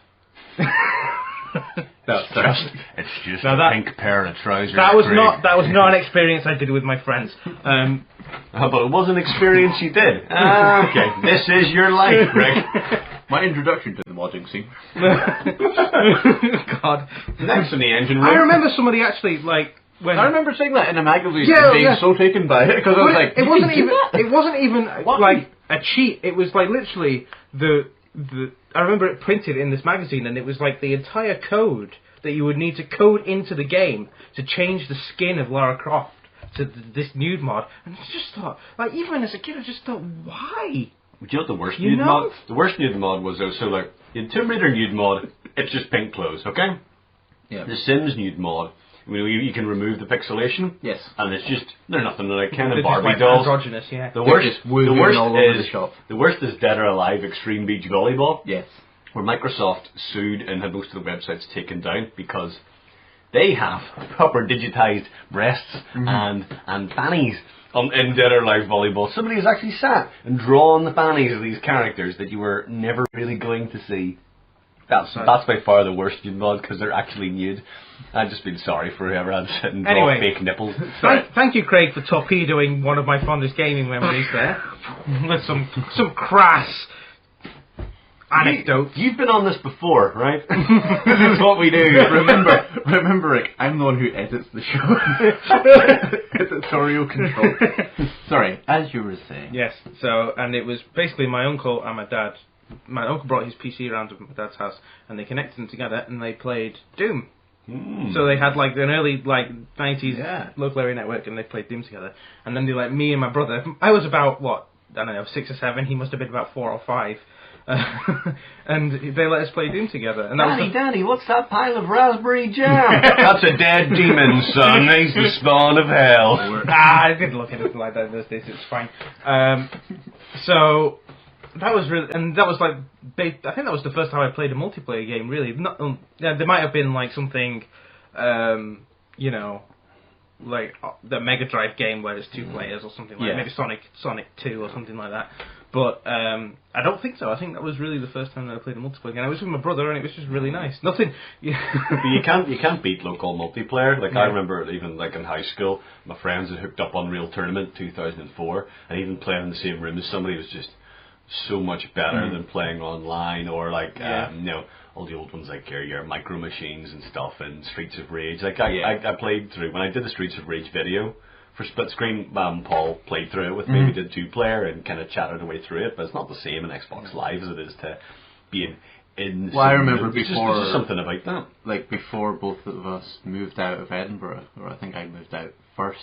It's just a pink pair of trousers. That was not an experience I did with my friends. But it was an experience you did. Okay, this is your life, Greg. My introduction to the modding scene. God. Next in the engine room. I remember somebody actually, like, when I remember seeing that in a magazine and being so taken by it, because I was like, it wasn't even like a cheat. It was like literally I remember it printed in this magazine, and it was like the entire code that you would need to code into the game to change the skin of Lara Croft to this nude mod. And I just thought, like, even as a kid, I just thought, why? Do you know what the worst nude mod? The worst nude mod was though. So like, in Tomb Raider nude mod, it's just pink clothes, okay? Yeah. The Sims nude mod, you can remove the pixelation. Yes. And it's just, they're nothing like kind of They're Barbie just, like, dolls. androgynous, yeah. The worst is Dead or Alive Extreme Beach Volleyball. Yes. Where Microsoft sued and had most of the websites taken down because they have proper digitized breasts and fannies in Dead or Alive Volleyball. Somebody has actually sat and drawn the fannies of these characters that you were never really going to see. That's by far the worst nude mod, because they're actually nude. I've just been sorry for whoever had to sit and draw fake nipples. Thank you, Craig, for torpedoing one of my fondest gaming memories there. With some crass anecdotes. You've been on this before, right? This is what we do. Remember, Rick, I'm the one who edits the show. Editorial control. Sorry, as you were saying. Yes, so, and it was basically my uncle and my dad. My uncle brought his PC around to my dad's house, and they connected them together, and they played Doom. So they had like an early 90s local area network, and they played Doom together. And then they let me and my brother. I was about I don't know, 6 or 7. He must have been about 4 or 5. And they let us play Doom together. And Daddy, what's that pile of raspberry jam? That's a dead demon, son. He's the spawn of hell. I didn't look at it like that in those days. It's fine. So that was really, and that was like, I think that was the first time I played a multiplayer game. Really, there might have been like something, like the Mega Drive game where it's 2 players or something like maybe Sonic 2 or something like that. But I don't think so. I think that was really the first time that I played a multiplayer game. I was with my brother, and it was just really nice. Nothing. But you can't beat local multiplayer. Like I remember, even like in high school, my friends had hooked up on Real Tournament 2004, and even playing in the same room as somebody was just so much better than playing online, or like all the old ones like your Micro Machines and stuff, and Streets of Rage. Like I played through when I did the Streets of Rage video for split screen. Paul played through it with me. We did 2-player and kind of chatted away through it, but it's not the same in Xbox Live as it is to be in. Well, I remember there's before, just something about that. like before both of us moved out of Edinburgh, or I think I moved out first.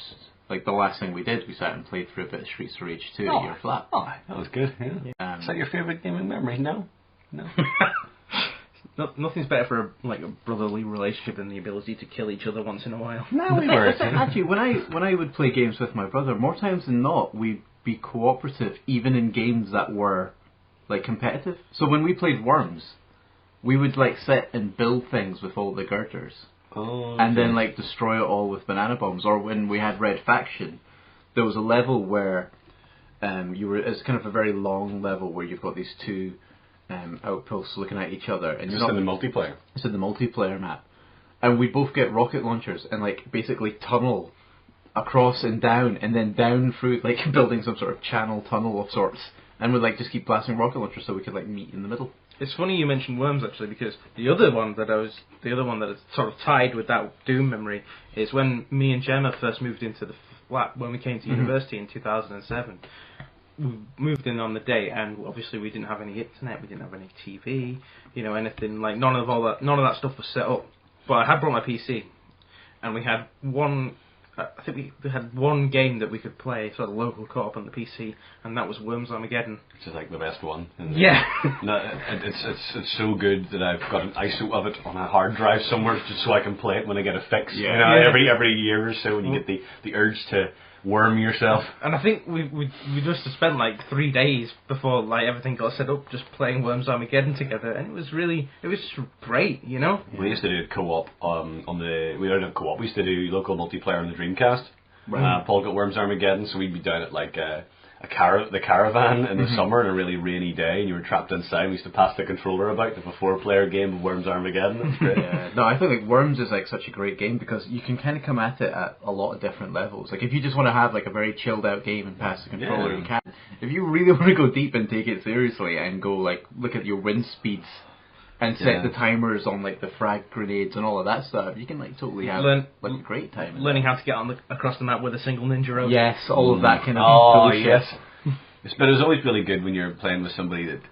Like the last thing we did, we sat and played through a bit of Streets of Rage 2 at your flat. Oh, that was good. Yeah. Is that your favourite gaming memory? No. Nothing's better for a brotherly relationship than the ability to kill each other once in a while. No, we were. Actually, when I would play games with my brother, more times than not, we'd be cooperative, even in games that were like competitive. So when we played Worms, we would like sit and build things with all the girders, and then like destroy it all with banana bombs. Or when we had Red Faction, there was a level where it's kind of a very long level where you've got these two outposts looking at each other, and it's in the multiplayer. It's in the multiplayer map, and we both get rocket launchers and like basically tunnel across and down, and then down through like building some sort of channel tunnel of sorts, and we'd like just keep blasting rocket launchers so we could like meet in the middle. It's funny you mentioned Worms actually, because the other one that is sort of tied with that Doom memory is when me and Gemma first moved into the flat when we came to university in 2007. We moved in on the day, and obviously we didn't have any internet, we didn't have any TV, anything like none of that stuff was set up. But I had brought my PC, and we had one. I think we had one game that we could play, sort of local co-op on the PC, and that was Worms Armageddon. Which is like the best one. Yeah. It's so good that I've got an ISO of it on a hard drive somewhere just so I can play it when I get a fix. Yeah. Every year or so when you get the urge to worm yourself. And I think we just spent like 3 days before like everything got set up just playing Worms Armageddon together, and it was just great, We used to do co-op we don't have co-op, we used to do local multiplayer on the Dreamcast. Right. Paul got Worms Armageddon, so we'd be down at like the caravan in the summer on a really rainy day, and you were trapped inside. We used to pass the controller about of a 4-player game of Worms Armageddon. It's great. No, I think like Worms is like such a great game because you can kind of come at it at a lot of different levels. Like if you just want to have like a very chilled out game and pass the controller, you can. If you really want to go deep and take it seriously and go like look at your wind speeds and set the timers on like the frag grenades and all of that stuff, you can like totally have a great time. Learning how to get across the map with a single ninja rope. Yes, all of that kind of bullshit. Yes. But it was always really good when you're playing with somebody that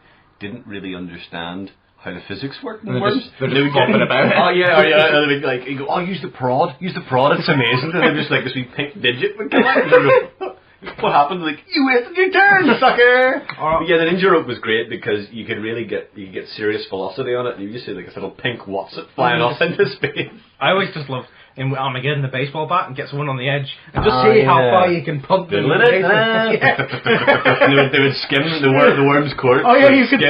didn't really understand how the physics work in Worms. They're just flopping about it. Oh yeah, and they'd be like, you go, use the prod, it's amazing. And then just like this wee pink digit would come out. What happened? Like, you wasted your turn, sucker! But yeah, the ninja rope was great because you could really get serious velocity on it, and you just see like this little pink Watson flying off into space. I always just loved in Armageddon the baseball bat and get someone on the edge and just see how far you can pump them. They would skim the worm's court. Oh yeah, you could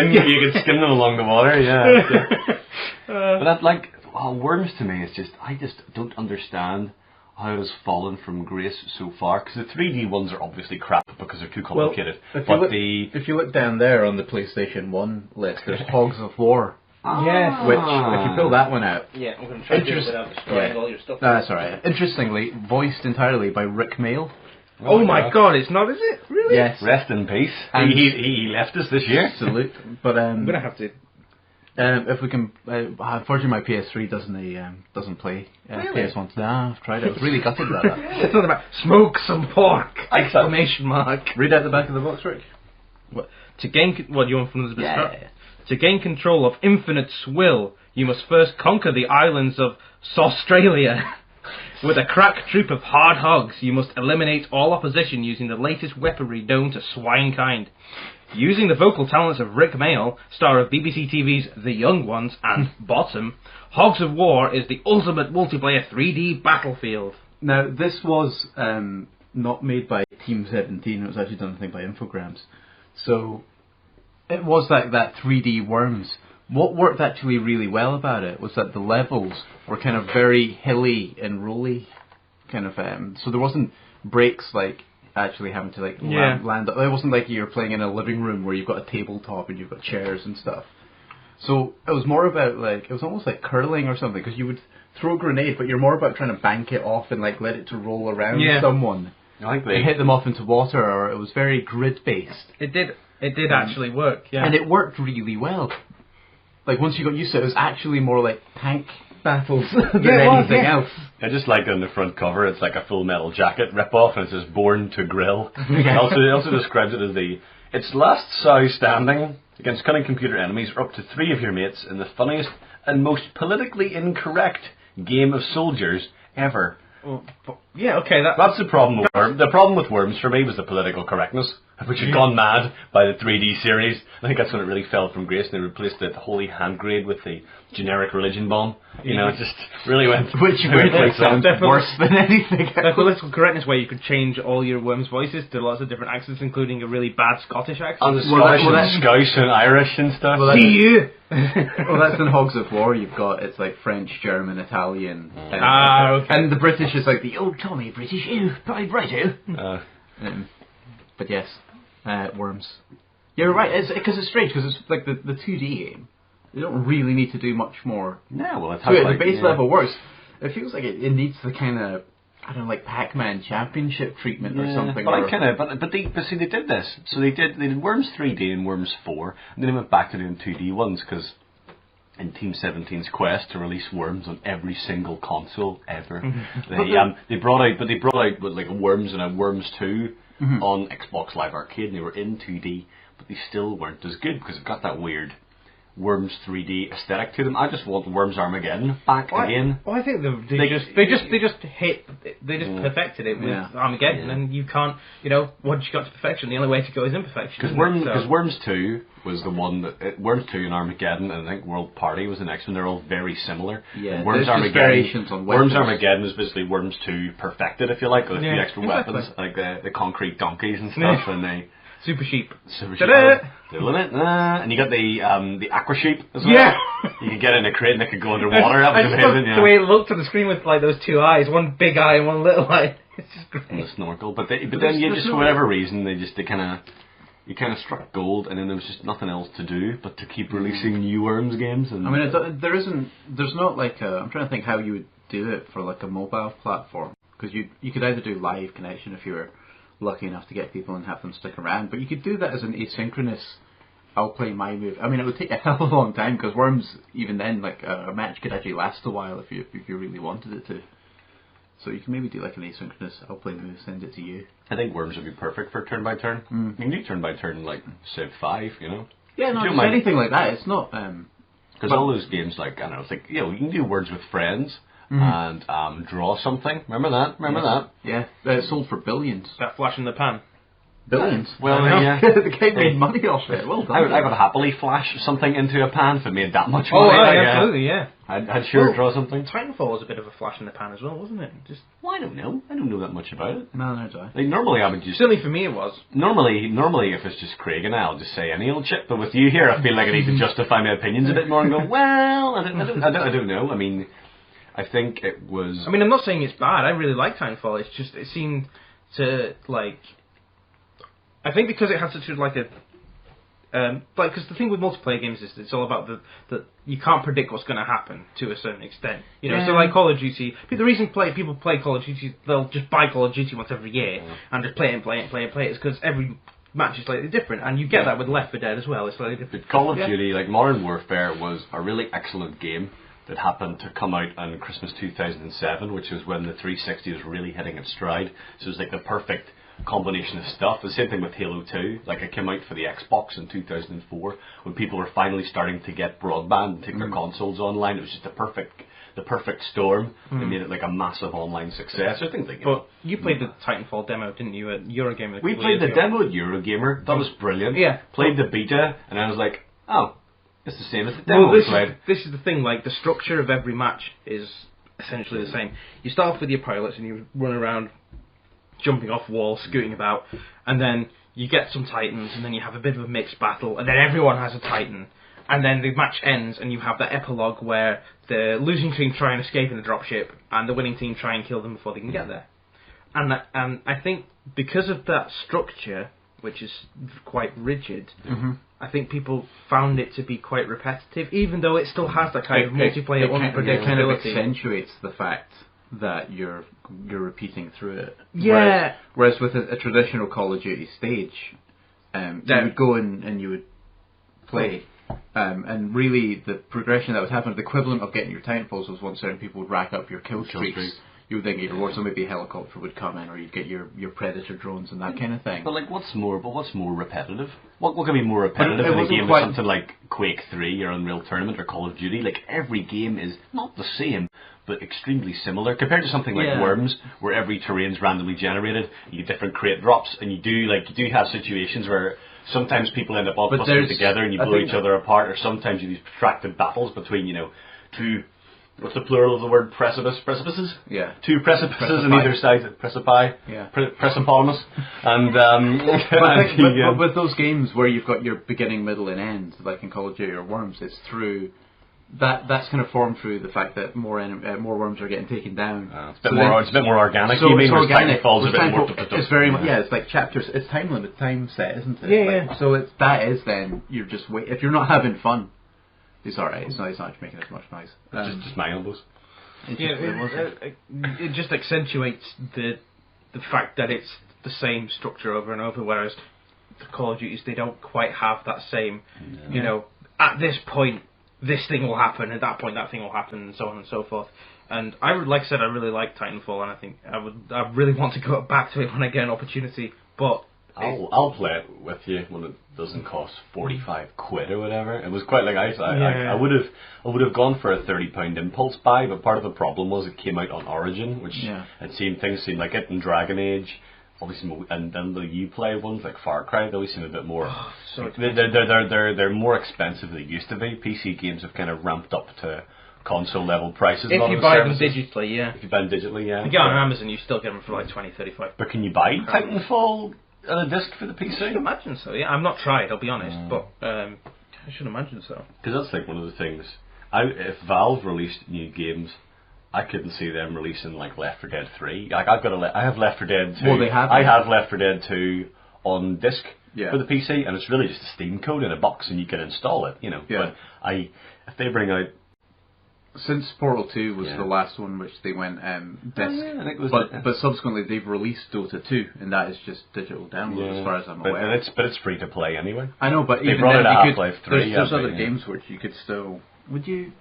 skim them along the water. Yeah. But that Worms to me is just I just don't understand how it has fallen from grace so far, because the 3D ones are obviously crap because they're too complicated. Well, if you look down there on the PlayStation 1 list, there's Hogs of War. Yes. Which, if you pull that one out... Yeah, we're going to try to do it without destroying all your stuff. That's alright. Interestingly, voiced entirely by Rick Mail. Oh my god, it's not, is it? Really? Yes. Rest in peace. And he left us this year. Salute. But I'm going to have to... if we can, unfortunately my PS3 doesn't play PS1. Nah, I've tried it. I was really gutted about that. It's not about smoke some pork! Exclamation mark. Read out the back of the box, Rick. What? To gain, what you want from this? To gain control of Infinite's will, you must first conquer the islands of Australia. With a crack troop of hard hogs, you must eliminate all opposition using the latest weaponry known to swinekind. Using the vocal talents of Rick Mail, star of BBC TV's The Young Ones and Bottom, Hogs of War is the ultimate multiplayer 3D battlefield. Now, this was not made by Team 17, it was actually done, I think, by Infogrames. So, it was like that 3D Worms. What worked actually really well about it was that the levels were kind of very hilly and rolly, kind of, so there wasn't breaks like actually having to like land. It wasn't like you're playing in a living room where you've got a tabletop and you've got chairs and stuff. So it was more about like, it was almost like curling or something, because you would throw a grenade, but you're more about trying to bank it off and like let it to roll around someone. And hit them off into water, or it was very grid based. It did actually work, and it worked really well. Like once you got used to it, it was actually more like tank battles than anything else. I just like on the front cover, it's like a Full Metal Jacket rip-off, and it says "Born to Grill." It also describes it as Its last sow standing against cunning computer enemies or up to 3 of your mates in the funniest and most politically incorrect game of soldiers ever. Well, yeah, okay. That's the problem with Worms. The problem with Worms for me was the political correctness, which had gone mad by the 3D series. I think that's when it really fell from grace, and they replaced the holy hand grenade with the generic religion bomb. You know, it just really went. Which weirdly sounds worse than anything. The political correctness where you could change all your Worms voices to lots of different accents, including a really bad Scottish accent. And the Scottish and Scouse and Irish and stuff. See you. Well, that's in Hogs of War. You've got it's like French, German, Italian, okay. And the British is like the old Tommy British. Righto. But yes, Worms. You're right. Because it's strange because it's like the 2D game. You don't really need to do much more. No, well, it's so at the base level works. It feels like it needs the kind of I don't know, like Pac-Man Championship treatment or something. But I kind of, but see, they did this. So they did Worms 3D and Worms 4, and then they went back to doing 2D ones because in Team 17's quest to release Worms on every single console ever, they brought out like a Worms and a Worms 2 on Xbox Live Arcade, and they were in 2D, but they still weren't as good because it got that weird Worms 3D aesthetic to them. I just want Worms Armageddon back again. Well, I think they just perfected it with Armageddon, and you can't, once you got to perfection, the only way to go is imperfection. Because Worms 2 was the one that Worms 2 and Armageddon, and I think World Party was the next one. They're all very similar. Yeah, Worms Armageddon. Variations on Worms Armageddon is basically Worms 2 perfected, if you like, with a few extra weapons, like the concrete donkeys and stuff, and they. Super sheep. And you got the aqua sheep as well. Yeah. You could get in a crate and it could go underwater. That was amazing. The way it looked on the screen with like those two eyes, one big eye and one little eye. It's just great. And the snorkel. But then you just, for whatever reason, they kind of struck gold, and then there was just nothing else to do but to keep releasing new Worms games. And I mean, there's not like I'm trying to think how you would do it for like a mobile platform, because you could either do live connection if you were lucky enough to get people and have them stick around, but you could do that as an asynchronous I'll play my move. I mean, it would take a hell of a long time, because Worms, even then, like a match could actually last a while if you really wanted it to. So you can maybe do like an asynchronous I'll play move, send it to you. I think Worms would be perfect for turn by turn. You can do turn by turn like Civ 5, Yeah, no, just anything like that. It's not because all those games, like, I don't know, it's like, you can do Words with Friends. And draw something. Remember that? Yeah, it sold for billions. That flash in the pan. Billions. Well, yeah. The game made money off it. Well done. I would happily flash something into a pan if it made that much money. Oh, absolutely, yeah. I'd sure draw something. Titanfall was a bit of a flash in the pan as well, wasn't it? I don't know. I don't know that much about it. No, do I. Like, normally I would just... Certainly for me it was. Normally if it's just Craig and I'll just say any old shit, but with you here I feel like I need to justify my opinions a bit more and go, well, I don't know. I mean... I think it was... I mean, I'm not saying it's bad. I really like Titanfall. It's just, it seemed to, like... I think because it has such a, like a... because the thing with multiplayer games is it's all about the you can't predict what's going to happen to a certain extent. So like Call of Duty... The reason people play Call of Duty, they'll just buy Call of Duty once every year and just play it is because every match is slightly different, and you get that with Left 4 Dead as well. It's slightly different. But Call of Duty, like Modern Warfare, was a really excellent game that happened to come out on Christmas 2007, which was when the 360 was really hitting its stride. So it was like the perfect combination of stuff. The same thing with Halo 2. Like, it came out for the Xbox in 2004 when people were finally starting to get broadband and take their consoles online. It was just the perfect storm. It made it like a massive online success. I think. But you played the Titanfall demo, didn't you, at Eurogamer? We played the demo at Eurogamer. That was brilliant. Yeah. Played the beta, and I was like, oh. It's the same as the demo. Well, this is the thing, like, the structure of every match is essentially the same. You start off with your pilots and you run around jumping off walls, scooting about, and then you get some Titans, and then you have a bit of a mixed battle, and then everyone has a Titan, and then the match ends, and you have that epilogue where the losing team try and escape in the dropship, and the winning team try and kill them before they can get there. And I think because of that structure, which is quite rigid, I think people found it to be quite repetitive, even though it still has that kind of multiplayer unpredictability. It kind of accentuates the fact that you're repeating through it. Yeah. Whereas with a traditional Call of Duty stage, you would go in and you would play, and really the progression that would happen, the equivalent of getting your Titanfalls was once certain people would rack up your kill streaks. you would then get your rewards. So maybe a helicopter would come in, or you'd get your Predator drones and that kind of thing. But like, what's more repetitive? What can be more repetitive than a game of something like Quake 3 or Unreal Tournament or Call of Duty? Like, every game is not the same, but extremely similar compared to something like Worms, where every terrain's randomly generated. You get different crate drops, and you do have situations where sometimes people end up all clustered together and you blow each other apart, or sometimes you have these protracted battles between, two. What's the plural of the word precipices? Yeah. Two precipices on either side. Precipi. Yeah. Precipimus. And but with those games where you've got your beginning, middle, and end, like in Call of Duty or Worms, it's through that's kind of formed through the fact that more worms are getting taken down. It's a bit more organic. So, you mean organic? It's very much it's like chapters. It's time limit, time set, isn't it? Yeah. So that is then you're just if you're not having fun. It's alright. It's not making as much noise. Just my elbows. It just accentuates the fact that it's the same structure over and over, whereas the Call of Duties, they don't quite have that same. At this point, this thing will happen. At that point, that thing will happen, and so on and so forth. And like I said, I really like Titanfall, and I think I really want to go back to it when I get an opportunity. But I'll play it with you when it doesn't cost £45 or whatever. It was quite like I would have gone for a £30 impulse buy, but part of the problem was it came out on Origin, which things seemed like it, and Dragon Age, obviously, and then the Uplay ones like Far Cry, they always seem a bit more. They're more expensive than they used to be. PC games have kind of ramped up to console level prices. If you buy them digitally, If you buy them digitally, If you get on Amazon, you still get them for like £20-35. But can you buy Titanfall on a disc for the PC? I should imagine so, yeah. I've not tried, I'll be honest, but I should imagine so. Because that's like one of the things. If Valve released new games, I couldn't see them releasing like Left 4 Dead 3. Like I have Left 4 Dead 2. Well, they have. I have Left 4 Dead 2 on disc for the PC, and it's really just a Steam code in a box, and you can install it. Yeah. But if they bring out. Since Portal 2 was the last one which they went disc, I think it was but subsequently they've released Dota 2, and that is just digital download as far as I'm aware. But it's free to play anyway. I know, but they even brought then, it at Half-Life 3. There's other games which you could still. Would you?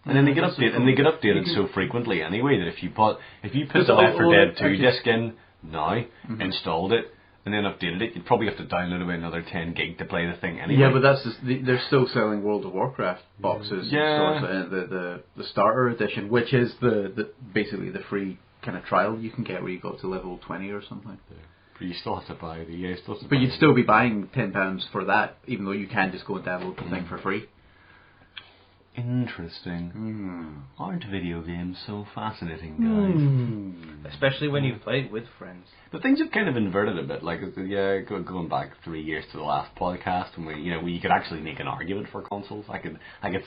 And then they get updated so frequently anyway that if you put the Left 4 Dead 2 disc in now, installed it, and then updated it, you'd probably have to download about another 10 gig to play the thing anyway. Yeah, but that's they're still selling World of Warcraft boxes. Yeah. The starter edition, which is the basically the free kind of trial you can get where you go to level 20 or something. Yeah. But you still have to buy But you'd still be buying £10 for that, even though you can just go and download the thing for free. Interesting. Aren't video games so fascinating, guys? Especially when you've played with friends. But things have kind of inverted a bit. Like, going back 3 years to the last podcast, and where you could actually make an argument for consoles. I could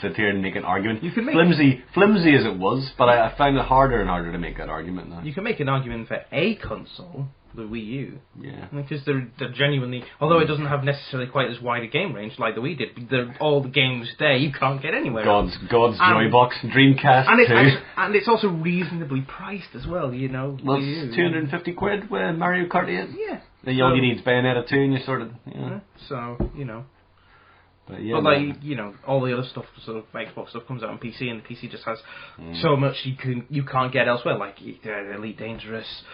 sit here and make an argument. You can make flimsy as it was, but I find it harder and harder to make that argument now. You can make an argument for a console. The Wii U. Yeah. Because they're genuinely, although it doesn't have necessarily quite as wide a game range like the Wii did, all the games there you can't get anywhere else. God's Joybox, Dreamcast and it's also reasonably priced as well, Well, it's £250 with Mario Kart 8. Yeah. All you need is Bayonetta 2 and you sort of, So, But yeah, but like, all the other stuff, sort of Xbox stuff comes out on PC, and the PC just has so much you can't get elsewhere, like Elite Dangerous,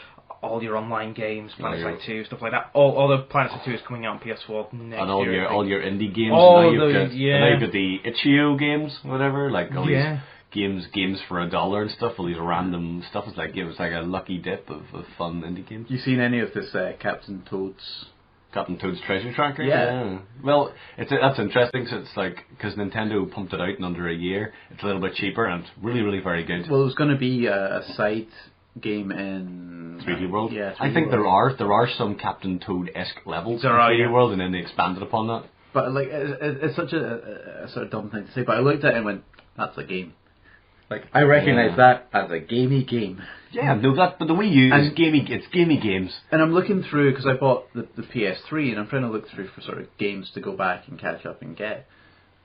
all your online games, Planetside 2, stuff like that. All the Planetside 2 is coming out on PS4 next and all year. all your indie games. All now those, now you've got the itch.io games, whatever, like all these games for $1 and stuff, all these random stuff. It's like a lucky dip of fun indie games. You seen any of this Captain Toad's Treasure Tracker? Yeah. Well, that's interesting. So it's like, because Nintendo pumped it out in under a year, it's a little bit cheaper and it's really, really very good. Well, there's going to be a side game in 3D World. Yeah, 3D I think World. there are some Captain Toad-esque levels in 3D World, and then they expanded upon that. But like, it's such a sort of dumb thing to say. But I looked at it and went, "That's a game." Like, I recognise that as a gamey game. Yeah, no, but the Wii U is gamey. It's gamey games. And I'm looking through, because I bought the PS3, and I'm trying to look through for sort of games to go back and catch up and get.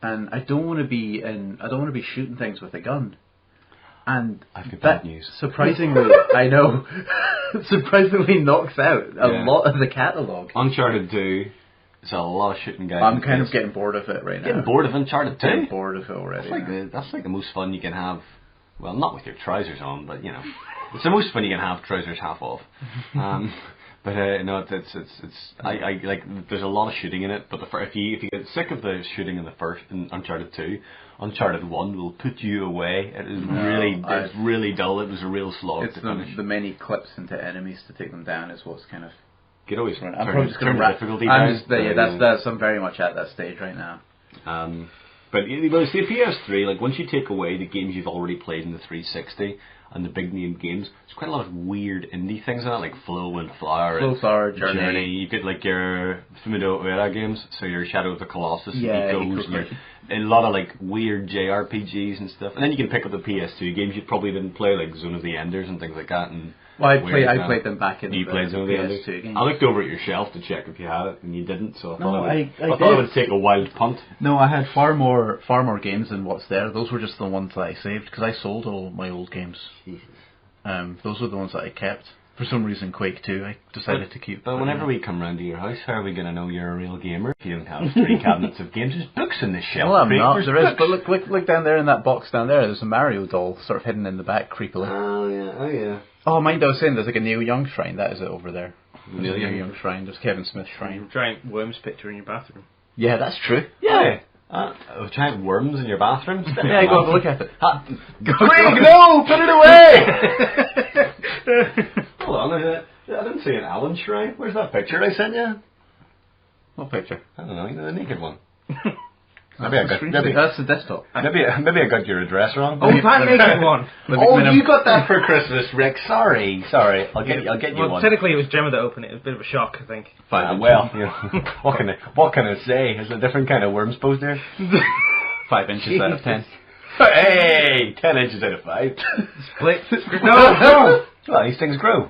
And I don't want to be shooting things with a gun. And I've got bad news. Surprisingly, I know, surprisingly knocks out a lot of the catalogue. Uncharted 2. It's a lot of shooting guys. I'm kind of getting bored of it right now. Getting bored of Uncharted 2? Getting bored of it already. That's like the most fun you can have Well, not with your trousers on, but you know, it's the most fun you can have trousers half off. But no, I like. There's a lot of shooting in it, but if you get sick of the shooting in the first in Uncharted 2, Uncharted 1 will put you away. It is it's really dull. It was a real slog It's to finish. the many clips into enemies to take them down is what's kind of. You could always I'm turn, probably just going turn to the difficulty down. That's I'm very much at that stage right now. But see, PS3, like once you take away the games you've already played in the 360 and the big name games, there's quite a lot of weird indie things in it, like Flow and Flower, Journey. You get like your Fumito Ueda games, so your Shadow of the Colossus, Echoes, and a lot of like weird JRPGs and stuff. And then you can pick up the PS2 games you probably didn't play, like Zone of the Enders and things like that. And I played them back in the PS2 games. I looked over at your shelf to check if you had it, and you didn't. So I thought it would take a wild punt. No, I had far more games than what's there. Those were just the ones that I saved because I sold all my old games. Jesus. Those were the ones that I kept. For some reason, Quake 2, I decided to keep. But whenever we come round to your house, how are we going to know you're a real gamer if you don't have 3 cabinets of games? There's books in this shelf. Well, I'm not. There is, but look down there in that box down there. There's a Mario doll sort of hidden in the back, creepily. Oh yeah. Oh, mind I was saying, there's like a Neil Young shrine. That is it over there. Neil Young shrine. There's Kevin Smith shrine. Giant worms picture in your bathroom. Yeah, that's true. Yeah. Giant worms in your bathroom? Yeah, go have a look at it. Craig, no! Put it away! Hold on, I didn't see an Alan shrine. Where's that picture I sent you? What picture? I don't know, the naked one. That's the desktop. Maybe I got your address wrong. Oh, that naked one. You got that for Christmas, Rick. Sorry. I'll get you one. Technically, it was Gemma that opened it. It was a bit of a shock, I think. What can I say? It's a different kind of worms poster. 5 inches out of 10. Hey, 10 inches out of 5. Split. No. Well, these things grow.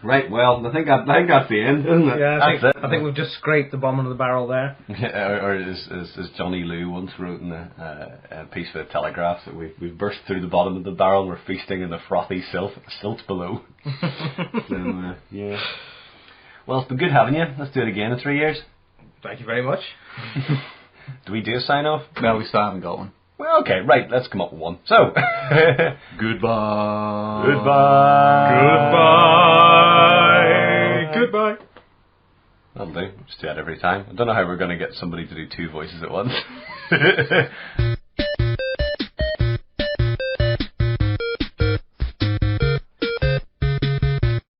Right, well, I think that's the end, isn't it? Yeah, I think we've just scraped the bottom of the barrel there. Yeah, or as Johnny Liu once wrote in a piece for the Telegraph, that we've burst through the bottom of the barrel and we're feasting in the frothy silt below. So, yeah. Well, it's been good having you. Let's do it again in 3 years. Thank you very much. Do we do a sign-off? No, we still haven't got one. Well, okay, right, let's come up with one. So, Goodbye. That'll do. Just do that every time. I don't know how we're going to get somebody to do 2 voices at once.